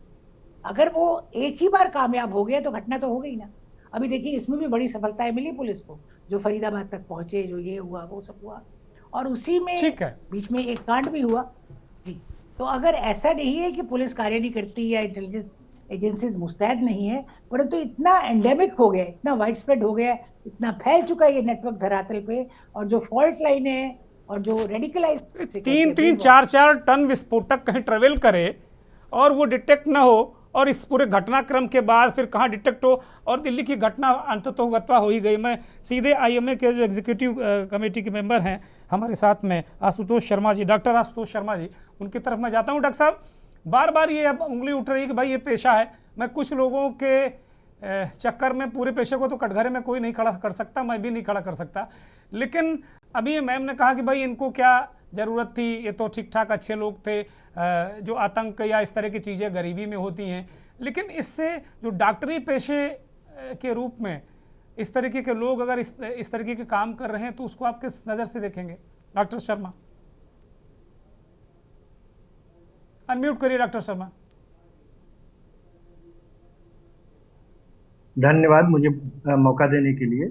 अगर वो एक ही बार कामयाब हो गया तो घटना तो हो गई ना। अभी देखिए इसमें भी बड़ी सफलताएं मिली पुलिस को, जो फरीदाबाद तक पहुंचे, जो ये हुआ वो सब हुआ, और उसी में
ठीक है।
बीच में एक कांड भी हुआ जी। तो अगर ऐसा नहीं है कि पुलिस कार्य नहीं करती या इंटेलिजेंस एजेंसीज मुस्तैद नहीं है, परंतु इतना एंडेमिक हो गया, इतना वाइड स्प्रेड हो गया, इतना फैल चुका है ये नेटवर्क धरातल पे, और जो फॉल्ट लाइन है और जो रेडिकलाइज
3-3, 4-4 टन विस्फोटक कहीं ट्रेवल करे और वो डिटेक्ट ना हो, और इस पूरे घटनाक्रम के बाद फिर कहाँ डिटेक्ट हो, और दिल्ली की घटना अंततोगत्वा हो ही गई। मैं सीधे आईएमए के जो एग्जीक्यूटिव कमेटी के मेंबर हैं हमारे साथ में आशुतोष शर्मा जी, डॉक्टर आशुतोष शर्मा जी, उनकी तरफ मैं जाता हूँ। डॉक्टर साहब, बार बार ये अब उंगली उठ रही है कि भाई ये पेशा है। मैं कुछ लोगों के चक्कर में पूरे पेशे को तो कटघरे में कोई नहीं खड़ा कर सकता, मैं भी नहीं खड़ा कर सकता, लेकिन अभी मैम ने कहा कि भाई इनको क्या ज़रूरत थी, ये तो ठीक ठाक अच्छे लोग थे, जो आतंक या इस तरह की चीज़ें गरीबी में होती हैं, लेकिन इससे जो डॉक्टरी पेशे के रूप में इस तरीके के लोग अगर इस तरीके के काम कर रहे हैं तो उसको आप किस नज़र से देखेंगे? डॉक्टर शर्मा, अनम्यूट करिए डॉक्टर शर्मा।
धन्यवाद मुझे मौका देने के लिए।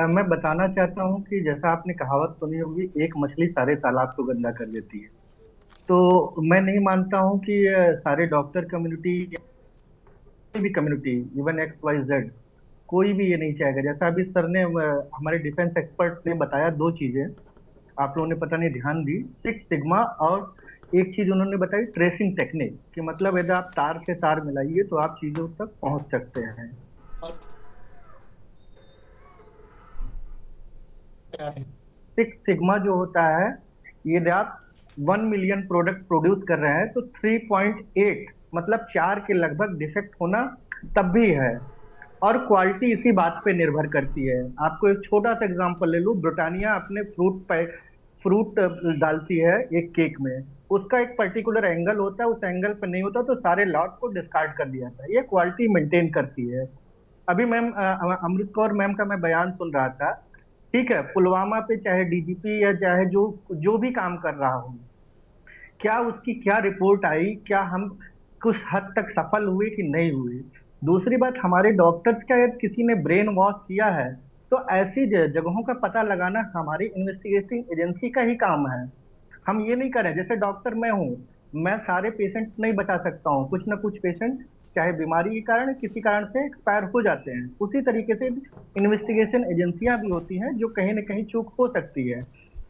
मैं बताना चाहता हूं कि जैसा आपने कहावत सुनी होगी, एक मछली सारे तालाब को गंदा कर देती है। तो मैं नहीं मानता हूं कि सारे डॉक्टर कम्युनिटी, भी कम्युनिटी, इवन XYZ, कोई भी ये नहीं चाहेगा। जैसा अभी सर ने, हमारे डिफेंस एक्सपर्ट ने बताया, दो चीजें आप लोगों ने पता नहीं ध्यान दी, 6 सिग्मा, और एक चीज उन्होंने बताई ट्रेसिंग टेक्निक, कि मतलब यदि आप तार से तार मिलाइए तो आप चीजों तक पहुंच सकते हैं। 6 सिग्मा जो होता है, यदि आप 1 मिलियन प्रोडक्ट प्रोड्यूस कर रहे हैं तो 3.8 मतलब 4 के लगभग डिफेक्ट होना तब भी है। और क्वालिटी इसी बात पे निर्भर करती है। आपको एक छोटा सा एग्जांपल ले लूं, ब्रिटानिया अपने फ्रूट डालती है एक केक में, उसका एक पर्टिकुलर एंगल होता है, उस एंगल पे नहीं होता तो सारे लॉट को डिस्कार्ड कर दिया जाता है। ये क्वालिटी मेंटेन करती है। अभी मैम अमृत कौर मैम का मैं बयान सुन रहा था, ठीक है, पुलवामा पे चाहे डीजीपी या चाहे जो भी काम कर रहा हो, क्या उसकी क्या रिपोर्ट आई, क्या हम कुछ हद तक सफल हुए कि नहीं हुए? दूसरी बात, हमारे डॉक्टर्स का यदि किसी ने ब्रेन वॉश किया है तो ऐसी जगहों का पता लगाना हमारी इन्वेस्टिगेटिंग एजेंसी का ही काम है। हम ये नहीं करें, जैसे डॉक्टर मैं हूँ, मैं सारे पेशेंट नहीं बचा सकता हूँ, कुछ ना कुछ पेशेंट चाहे बीमारी के कारण किसी कारण से एक्सपायर हो जाते हैं। उसी तरीके से इन्वेस्टिगेशन एजेंसियां भी होती हैं जो कहीं ना कहीं चूक हो सकती है,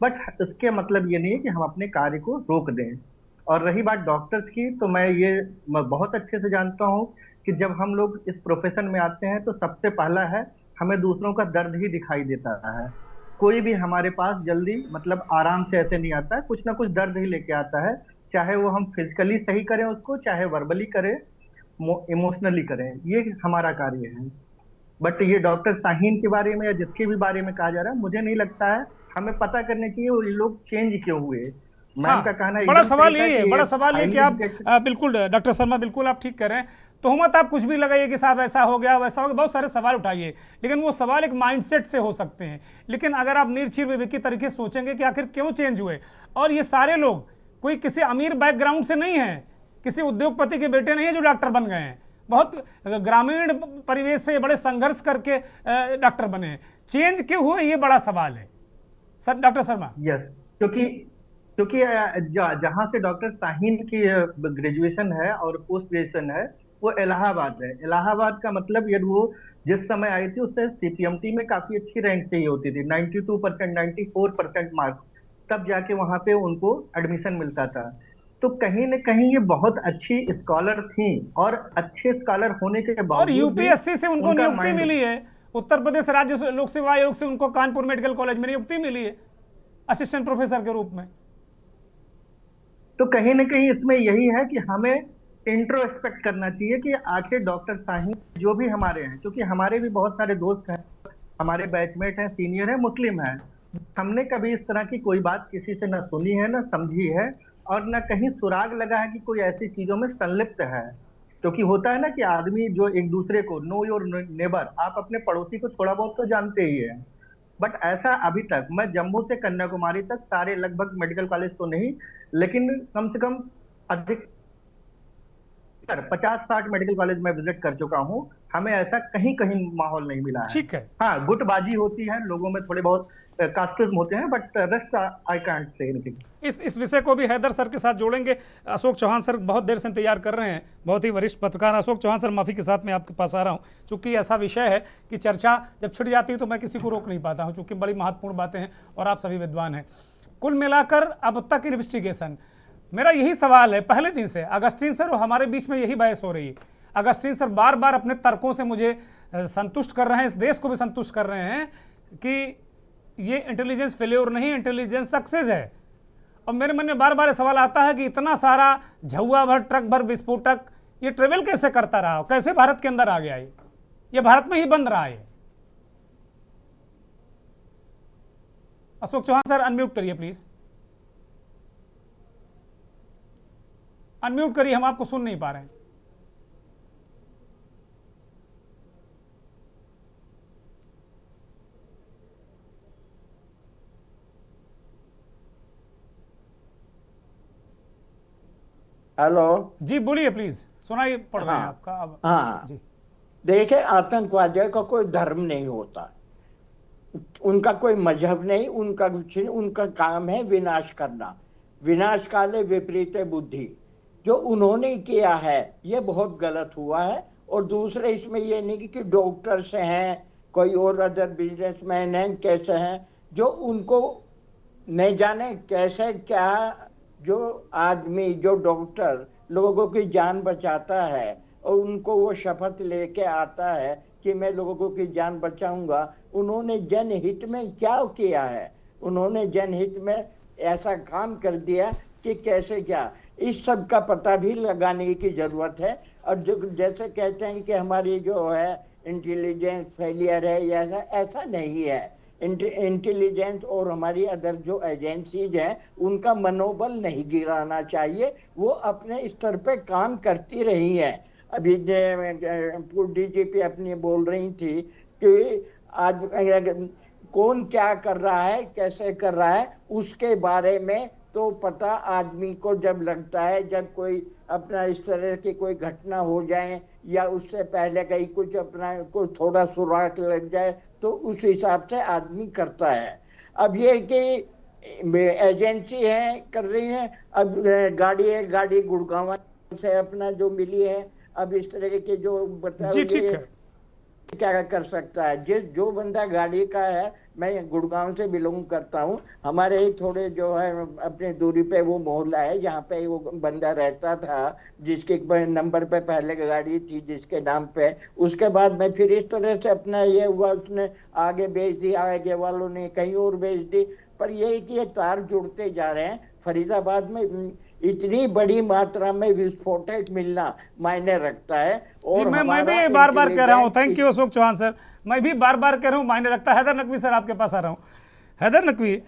बट इसके मतलब ये नहीं है कि हम अपने कार्य को रोक दें। और रही बात डॉक्टर्स की, तो मैं बहुत अच्छे से जानता हूँ कि जब हम लोग इस प्रोफेशन में आते हैं तो सबसे पहला है, हमें दूसरों का दर्द ही दिखाई देता है। कोई भी हमारे पास जल्दी मतलब आराम से ऐसे नहीं आता है, कुछ ना कुछ दर्द ही लेके आता है, चाहे वो हम फिजिकली सही करें उसको, चाहे वर्बली करें, इमोशनली करें, ये हमारा कार्य है। बट ये डॉक्टर शाहीन के बारे में या जिसके भी बारे में कहा जा रहा है, मुझे नहीं लगता है, हमें पता करना चाहिए वो लोग चेंज क्यों हुए। मैम का कहना
बड़ा
एकदम
सवाल
सही था
यही है,
कि
बड़ा सवाल ये कि आप बिल्कुल डॉक्टर शर्मा बिल्कुल आप ठीक कह रहे हैं। तोहमत आप कुछ भी लगाइए कि साहब ऐसा हो गया वैसा हो गया, बहुत सारे सवाल उठाइए, लेकिन वो सवाल एक माइंडसेट से हो सकते हैं। लेकिन अगर आप निर्चीर विवेकी तरीके से सोचेंगे कि आखिर क्यों चेंज हुए, और ये सारे लोग कोई किसी अमीर बैकग्राउंड से नहीं है, किसी उद्योगपति के बेटे नहीं है जो डॉक्टर बन गए हैं, बहुत ग्रामीण परिवेश से बड़े संघर्ष करके डॉक्टर बने हैं। चेंज क्यों हुए, ये बड़ा सवाल है सर डॉक्टर शर्मा।
यस, क्योंकि जहां से डॉक्टर शाहीन की ग्रेजुएशन है और पोस्ट ग्रेजुएशन है वो इलाहाबाद है। इलाहाबाद का मतलब यदि वो जिस समय आई थी उससे सीपीएमटी में काफी अच्छी रैंक चाहिए होती थी, 92%, 94% मार्क्स, तब जाके वहां पे उनको एडमिशन मिलता था। तो कहीं न कहीं ये बहुत अच्छी स्कॉलर थी, और अच्छे स्कॉलर होने के
और
बावजूद
यूपीएससी से उनको
उनका
नियुक्ति
माइंड-
मिली है, उत्तर प्रदेश राज्य लोक सेवा आयोग से उनको कानपुर मेडिकल कॉलेज में नियुक्ति मिली है असिस्टेंट प्रोफेसर के रूप में।
तो कहीं ना कहीं इसमें यही है कि हमें इंट्रोस्पेक्ट करना चाहिए कि आखिर डॉक्टर शाहीन जो भी हमारे हैं, क्योंकि हमारे भी बहुत सारे दोस्त हैं, हमारे बैचमेट हैं, सीनियर हैं, मुस्लिम हैं, हमने कभी इस तरह की कोई बात किसी से न सुनी है, न समझी है, और न कहीं सुराग लगा है कि कोई ऐसी चीजों में संलिप्त है। क्योंकि होता है ना कि आदमी जो एक दूसरे को, नो योर नेबर, आप अपने पड़ोसी को थोड़ा बहुत तो जानते ही है, बट ऐसा अभी तक मैं जम्मू से कन्याकुमारी तक सारे लगभग मेडिकल कॉलेज तो नहीं, लेकिन कम से कम अधिक 50-60 मेडिकल कॉलेज में विजिट कर चुका हूं, हमें ऐसा कहीं कहीं माहौल नहीं मिला है।
ठीक है,
हाँ, गुटबाजी होती है, लोगों में थोड़े बहुत कास्टिज्म होते हैं, but rest I can't say anything.
इस विषय को भी हैदर सर के साथ जोड़ेंगे। अशोक चौहान सर बहुत देर से इंतजार कर रहे हैं, बहुत ही वरिष्ठ पत्रकार। अशोक चौहान सर, माफ़ी के साथ मैं आपके पास आ रहा हूँ, चूँकि ऐसा विषय है कि चर्चा जब छिड़ जाती है तो मैं किसी को रोक नहीं पाता हूँ, चूँकि बड़ी महत्वपूर्ण बातें हैं और आप सभी विद्वान हैं। कुल मिलाकर अब तक इन्वेस्टिगेशन, मेरा यही सवाल है पहले दिन से, अगस्तीन सर हमारे बीच में यही बहस हो रही है। अगस्तीन सर बार बार अपने तर्कों से मुझे संतुष्ट कर रहे हैं, इस देश को भी संतुष्ट कर रहे हैं कि ये इंटेलिजेंस फेल्योर नहीं, इंटेलिजेंस सक्सेस है। और मेरे मन में बार बार सवाल आता है कि इतना सारा झुआ भर, ट्रक भर विस्फोटक ये ट्रेवल कैसे करता रहा, कैसे भारत के अंदर आ गया, ये भारत में ही बंद रहा है। अशोक चौहान सर अनम्यूट करिए प्लीज, अनम्यूट करिए, हम आपको सुन नहीं पा रहे हैं।
हेलो
जी बोलिए प्लीज, सुनाइए, पढ़ रहे हैं
हाँ,
आपका अब।
हाँ
जी
देखिए, आतंकवादियों का कोई धर्म नहीं होता, उनका कोई मजहब नहीं, उनका कुछ नहीं, उनका काम है विनाश करना। विनाश काले विपरीत बुद्धि, जो उन्होंने किया है ये बहुत गलत हुआ है। और दूसरे इसमें ये नहीं कि डॉक्टर्स हैं, कोई और अदर बिजनेसमैन हैं, कैसे हैं, जो उनको नहीं जाने कैसे क्या, जो आदमी, जो डॉक्टर लोगों की जान बचाता है और उनको वो शपथ लेके आता है कि मैं लोगों की जान बचाऊंगा, उन्होंने जनहित में क्या किया है, उन्होंने जनहित में ऐसा काम कर दिया कि कैसे क्या, इस सब का पता भी लगाने की जरूरत है। और जो जैसे कहते हैं कि हमारी जो है इंटेलिजेंस फेलियर है, या ऐसा नहीं है। इंटेलिजेंस और हमारी अदर जो एजेंसीज हैं उनका मनोबल नहीं गिराना चाहिए, वो अपने स्तर पे काम करती रही हैं। अभी डीजीपी अपनी बोल रही थी कि आज कौन क्या कर रहा है, कैसे कर रहा है, उसके बारे में तो पता आदमी को जब लगता है, जब कोई अपना इस तरह की कोई घटना हो जाए या उससे पहले कहीं कुछ अपना कोई थोड़ा सुराग लग जाए, तो उस हिसाब से आदमी करता है। अब ये कि एजेंसी है कर रही है, अब गाड़ी है, गाड़ी गुड़गांव से अपना जो मिली है, अब इस तरह के जो बताओ क्या कर सकता है। जो बंदा गाड़ी का है, मैं गुड़गांव से बिलोंग करता हूँ, हमारे ही थोड़े जो है अपने दूरी पे वो मोहल्ला है जहाँ पे वो बंदा रहता था, जिसके नंबर पे पहले गाड़ी थी जिसके नाम पे, उसके बाद में फिर इस तरह से अपना ये हुआ, उसने आगे बेच दी, आगे वालों ने कहीं और बेच दी। पर ये कि ये तार जुड़ते जा रहे हैं। फरीदाबाद में इतनी बड़ी मात्रा में विस्फोटक मिलना मायने रखता है। और
मैं भी बार बार कह रहा हूँ, thank you Ashok Chauhan sir, मैं भी बार बार कह रहा हूँ मायने रखता है। हैदर नकवी सर आपके पास आ रहा हूँ। हैदर नकवी,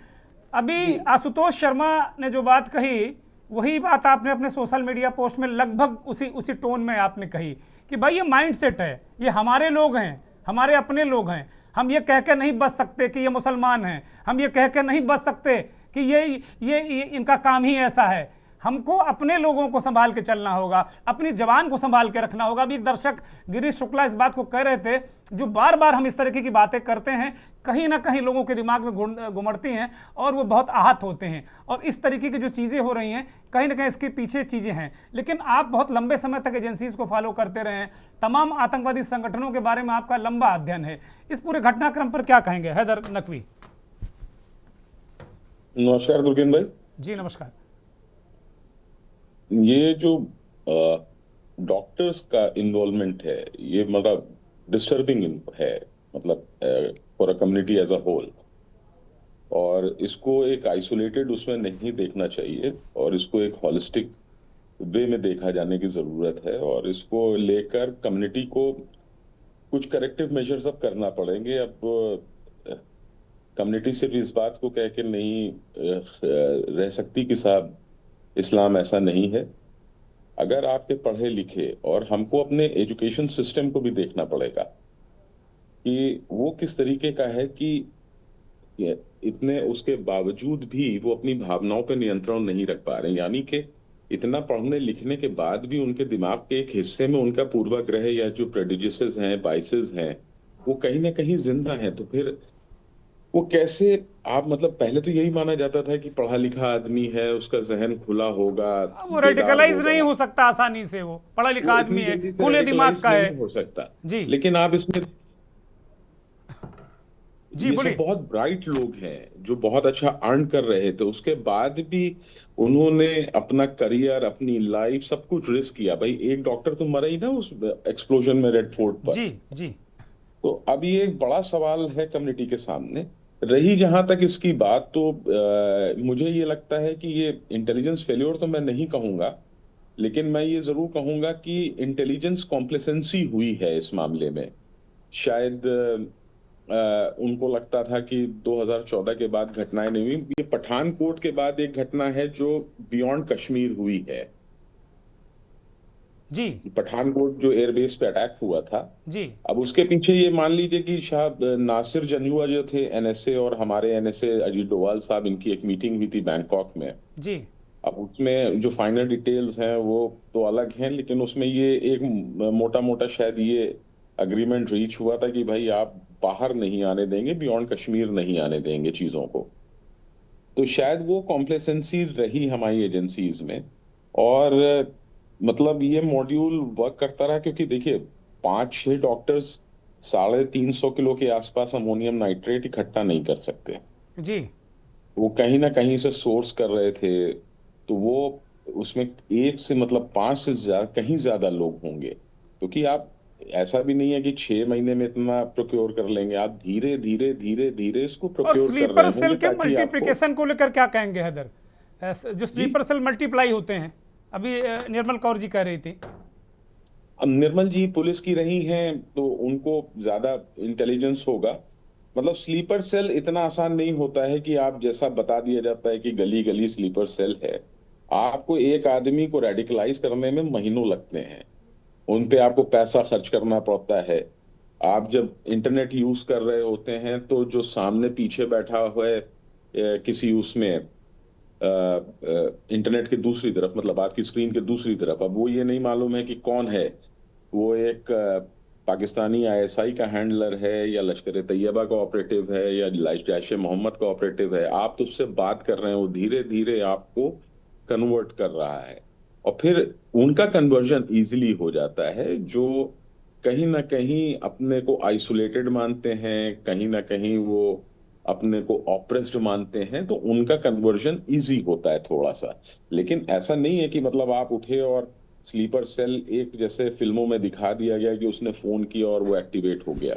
अभी आशुतोष शर्मा ने जो बात कही वही बात आपने अपने सोशल मीडिया पोस्ट में लगभग उसी टोन में आपने कही कि भाई ये माइंड सेट है, ये हमारे लोग हैं, हमारे अपने लोग हैं, हम ये कह के नहीं बच सकते कि ये मुसलमान हैं, हम ये कह के नहीं बच सकते कि ये इनका काम ही ऐसा है। हमको अपने लोगों को संभाल के चलना होगा, अपनी जवान को संभाल के रखना होगा। अभी दर्शक गिरीश शुक्ला इस बात को कह रहे थे, जो बार बार हम इस तरीके की बातें करते हैं कहीं ना कहीं लोगों के दिमाग में गुमड़ती हैं और वो बहुत आहत होते हैं। और इस तरीके की जो चीज़ें हो रही हैं कहीं ना कहीं इसके पीछे चीज़ें हैं। लेकिन आप बहुत लंबे समय तक एजेंसीज को फॉलो करते रहे हैं, तमाम आतंकवादी संगठनों के बारे में आपका लंबा अध्ययन है, इस पूरे घटनाक्रम पर क्या कहेंगे हैदर नकवी?
नमस्कार दुर्गेन भाई।
जी नमस्कार।
ये जो डॉक्टर्स का इन्वॉल्वमेंट है ये मतलब डिस्टर्बिंग है, मतलब for a community as a whole, और इसको एक आइसोलेटेड उसमें नहीं देखना चाहिए और इसको एक हॉलिस्टिक वे में देखा जाने की जरूरत है। और इसको लेकर कम्युनिटी को कुछ करेक्टिव मेजर्स अब करना पड़ेंगे। अब कम्युनिटी सिर्फ इस बात को कह के नहीं रह सकती कि साहब इस्लाम ऐसा नहीं है। अगर आपके पढ़े लिखे, और हमको अपने एजुकेशन सिस्टम को भी देखना पड़ेगा कि वो किस तरीके का है कि इतने उसके बावजूद भी वो अपनी भावनाओं पर नियंत्रण नहीं रख पा रहे हैं। यानी कि इतना पढ़ने लिखने के बाद भी उनके दिमाग के एक हिस्से में उनका पूर्वाग्रह या जो प्रेजुडिसेस हैं, बाइसेस हैं, वो कहीं ना कहीं जिंदा है। तो फिर वो कैसे आप मतलब पहले तो यही माना जाता था कि पढ़ा लिखा आदमी है, उसका जहन खुला होगा,
वो रेडिकलाइज नहीं हो सकता आसानी से, वो पढ़ा लिखा आदमी है, खुले दिमाग का है,
हो सकता
जी।
लेकिन आप इसमें
जी बोलिए,
बहुत ब्राइट लोग हैं जो बहुत अच्छा अर्न कर रहे थे, उसके बाद भी उन्होंने अपना करियर, अपनी लाइफ, सब कुछ रिस्क किया। भाई एक डॉक्टर तो मरा ही ना उस एक्सप्लोजन में रेड फोर्ट पर।
जी जी।
तो अब ये एक बड़ा सवाल है कम्युनिटी के सामने। रही जहां तक इसकी बात, तो मुझे ये लगता है कि ये इंटेलिजेंस फेल्योर तो मैं नहीं कहूंगा, लेकिन मैं ये जरूर कहूंगा कि इंटेलिजेंस कॉम्प्लेसेंसी हुई है इस मामले में। शायद उनको लगता था कि 2014 के बाद घटनाएं नहीं हुई। ये पठानकोट के बाद एक घटना है जो बियॉन्ड कश्मीर हुई है
जी।
पठानकोट जो एयरबेस पे अटैक हुआ था
जी।
अब उसके पीछे ये मान लीजिए कि शाह नासिर जंजुआ जो थे एनएसए, और हमारे एनएसए अजीत डोवाल साहब, इनकी एक मीटिंग हुई थी बैंकॉक में
जी।
अब उसमें जो फाइनल डिटेल्स हैं वो तो अलग हैं, लेकिन उसमें ये एक मोटा मोटा शायद ये अग्रीमेंट रीच हुआ था कि भाई आप बाहर नहीं आने देंगे, बियॉन्ड कश्मीर नहीं आने देंगे चीजों को। तो शायद वो कॉम्प्लेसेंसी रही हमारी एजेंसीज में, और मतलब ये मॉड्यूल वर्क करता रहा, क्योंकि देखिए 5-6 डॉक्टर्स 350 किलो के आसपास अमोनियम नाइट्रेट इकट्ठा नहीं कर सकते
जी।
वो कहीं ना कहीं से सोर्स कर रहे थे, तो वो उसमें एक से मतलब 5 से कहीं ज्यादा लोग होंगे, क्योंकि आप ऐसा भी नहीं है कि 6 महीने में इतना प्रोक्योर कर लेंगे, आप धीरे धीरे धीरे धीरे इसको प्रोक्योर कर रहे होंगे।
स्लीपर सेल के मल्टीप्लिकेशन को लेकर क्या कहेंगे हैदर? जो स्लीपर सेल मल्टीप्लाई होते हैं, अभी निर्मल कौर जी कह रही थी।
अब निर्मल जी पुलिस की रही हैं तो उनको ज्यादा इंटेलिजेंस होगा। मतलब स्लीपर सेल इतना आसान नहीं होता है कि आप जैसा बता दिया जाता है कि गली गली स्लीपर सेल है। आपको एक आदमी को रेडिकलाइज करने में महीनों लगते हैं, उन पे आपको पैसा खर्च करना पड़ता है। आप जब इंटरनेट यूज कर रहे होते हैं तो जो सामने पीछे बैठा हुआ है किसी उसमें इंटरनेट के दूसरी तरफ, मतलब आपकी स्क्रीन के दूसरी तरफ, अब वो ये नहीं मालूम है कि कौन है, वो एक पाकिस्तानी आईएसआई का हैंडलर है या लश्कर तैयबा का ऑपरेटिव है या जैश ए मोहम्मद का ऑपरेटिव है। आप तो उससे बात कर रहे हैं, वो धीरे धीरे आपको कन्वर्ट कर रहा है, और फिर उनका कन्वर्जन इजीली हो जाता है। जो कहीं ना कहीं अपने को आइसोलेटेड मानते हैं, कहीं ना कहीं वो अपने को ऑप्रेस्ड मानते हैं, तो उनका कन्वर्जन इजी होता है थोड़ा सा। लेकिन ऐसा नहीं है कि मतलब आप उठे और स्लीपर सेल एक जैसे फिल्मों में दिखा दिया गया कि उसने फोन किया और वो एक्टिवेट हो गया,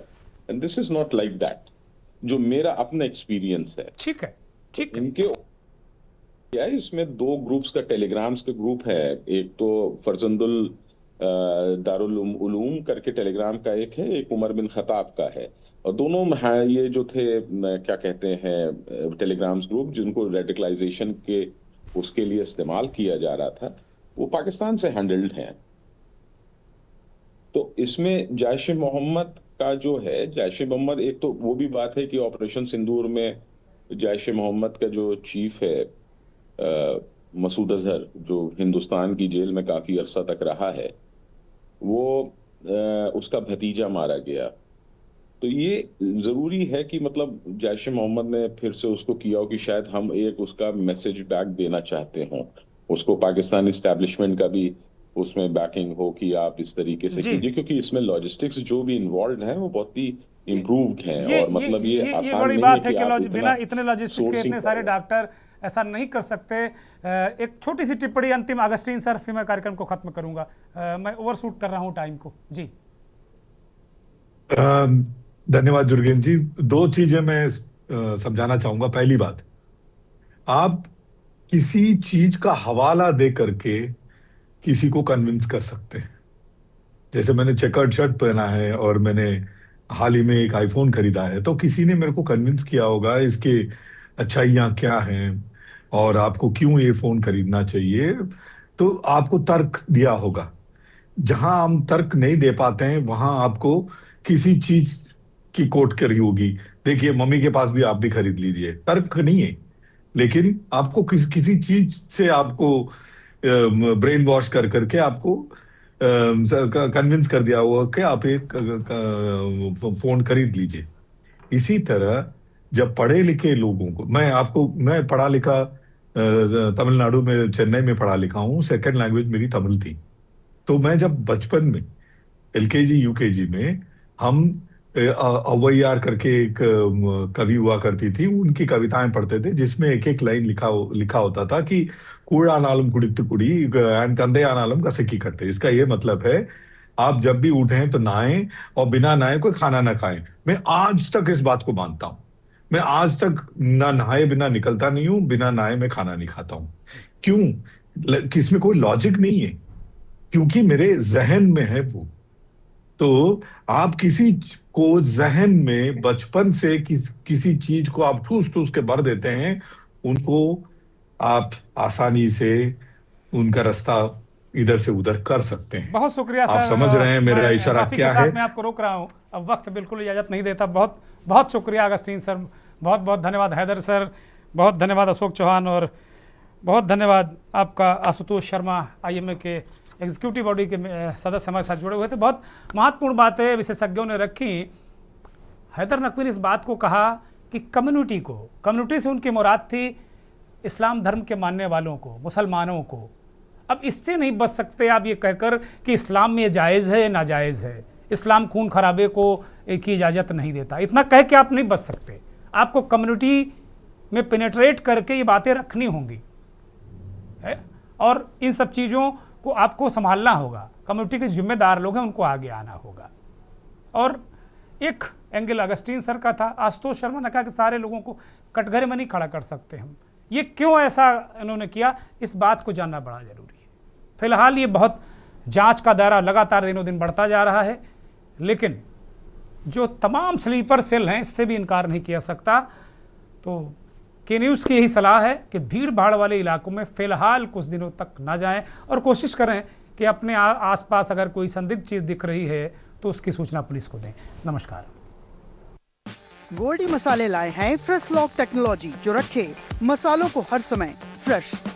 and this is not like that, जो मेरा अपना एक्सपीरियंस है।
ठीक है, ठीक है।
इनके क्या है, इसमें 2 ग्रुप्स का टेलीग्राम्स के ग्रुप है। एक तो फरजंदुल दारुल उलूम करके टेलीग्राम का एक है, एक उमर बिन खताब का है, और दोनों हैं ये जो थे क्या कहते हैं टेलीग्राम्स ग्रुप जिनको रेडिकलाइजेशन के उसके लिए इस्तेमाल किया जा रहा था, वो पाकिस्तान से हैंडल्ड हैं। तो इसमें जैश मोहम्मद का जो है, जैश मोहम्मद एक तो वो भी बात है कि ऑपरेशन सिंदूर में जैश मोहम्मद का जो चीफ है मसूद अजहर, जो हिंदुस्तान की जेल में काफी अरसा तक रहा है, वो उसका भतीजा मारा गया। तो ये जरूरी है कि मतलब जैश मोहम्मद ने फिर से उसको किया हो कि शायद हम एक उसका मैसेज बैक देना चाहते हों, उसको पाकिस्तान इस्टेब्लिशमेंट का भी उसमें बैकिंग हो कि आप इस तरीके से कीजिए, क्योंकि इसमें लॉजिस्टिक्स जो भी इन्वॉल्व हैं वो बहुत ही इम्प्रूव्ड हैं। और मतलब ये आसान
बड़ी
नहीं
बात
है
है
कि
कि बिना इतने लॉजिस्टिक के इतने सारे डॉक्टर ऐसा नहीं कर सकते। एक छोटी सी टिप्पणी अंतिम, अगस्टीन सर, फिर मैं कार्यक्रम को खत्म करूंगा, मैं ओवरशूट कर रहा हूं टाइम को जी।
धन्यवाद जुर्गेन जी। दो चीजें मैं समझाना चाहूंगा। पहली बात, आप किसी चीज का हवाला दे करके किसी को कन्विंस कर सकते हैं। जैसे मैंने चेकर्ड शर्ट पहना है और मैंने हाल ही में एक आईफोन खरीदा है, तो किसी ने मेरे को कन्विंस किया होगा इसके अच्छाइयाँ क्या हैं और आपको क्यों ये फोन खरीदना चाहिए, तो आपको तर्क दिया होगा। जहां हम तर्क नहीं दे पाते हैं वहां आपको किसी चीज की कोट करी होगी, देखिए मम्मी के पास भी आप भी खरीद लीजिए, तर्क नहीं है। लेकिन आपको किसी चीज से आपको ब्रेन वॉश कर करके आपको कन्विंस कर दिया होगा कि आप एक फोन खरीद लीजिए। इसी तरह जब पढ़े लिखे लोगों को, मैं पढ़ा लिखा तमिलनाडु में, चेन्नई में पढ़ा लिखा हूँ, सेकंड लैंग्वेज मेरी तमिल थी। तो मैं जब बचपन में एलकेजी यूकेजी में हम अवैयार करके एक कवि हुआ करती थी, उनकी कविताएं पढ़ते थे जिसमें एक एक लाइन लिखा होता था कि कूड़ा नालम कुड़ित कुड़ी एंड कंदे आनालम कसे कट्टे। इसका ये मतलब है आप जब भी उठें तो नहाएं और बिना नहाए कोई खाना ना खाएं। मैं आज तक इस बात को मानता हूं। मैं आज तक ना नहाए बिना निकलता नहीं हूं, बिना नहाए मैं खाना नहीं खाता हूं। क्यों? किसमें कोई लॉजिक नहीं है, क्योंकि मेरे जहन में है वो। तो आप किसी को जहन में बचपन से किसी चीज को आप ठूस ठूस के भर देते हैं, उनको आप आसानी से उनका रास्ता इधर से उधर कर सकते हैं।
बहुत शुक्रिया सर।
आप समझ रहे हैं मेरा इशारा क्या है?
मैं आपको रोक रहा हूं, अब वक्त बिल्कुल इजाजत नहीं देता। बहुत बहुत शुक्रिया अगस्तीन सर, बहुत बहुत धन्यवाद हैदर सर, बहुत धन्यवाद अशोक चौहान, और बहुत धन्यवाद आपका आशुतोष शर्मा, IMA के एग्जीक्यूटिव बॉडी के सदस्य हमारे साथ जुड़े हुए थे। बहुत महत्वपूर्ण बातें विशेषज्ञों ने रखी। हैदर नकवी ने इस बात को कहा कि कम्युनिटी से उनकी मुराद थी इस्लाम धर्म के मानने वालों को, मुसलमानों को। अब इससे नहीं बच सकते आप ये कहकर कि इस्लाम में जायज़ है नाजायज़ है, इस्लाम खून खराबे को की इजाज़त नहीं देता, इतना कह के आप नहीं बच सकते। आपको कम्युनिटी में पेनेट्रेट करके ये बातें रखनी होंगी है, और इन सब चीज़ों को आपको संभालना होगा। कम्युनिटी के जिम्मेदार लोग हैं, उनको आगे आना होगा। और एक एंगल अगस्टीन सर का था। आशुतोष शर्मा ने कहा कि सारे लोगों को कटघरे में नहीं खड़ा कर सकते हम। ये क्यों ऐसा इन्होंने किया, इस बात को जानना बड़ा ज़रूरी है। फिलहाल ये बहुत जांच का दायरा लगातार दिनों दिन बढ़ता जा रहा है, लेकिन जो तमाम स्लीपर सेल हैं इससे भी इनकार नहीं किया सकता। तो के न्यूज़ की यही सलाह है कि भीड़ भाड़ वाले इलाकों में फ़िलहाल कुछ दिनों तक ना जाएं, और कोशिश करें कि अपने आसपास अगर कोई संदिग्ध चीज़ दिख रही है तो उसकी सूचना पुलिस को दें। नमस्कार।
गोल्डी मसाले लाए हैं फ्रेश लॉक टेक्नोलॉजी, जो रखे मसालों को हर समय फ्रेश।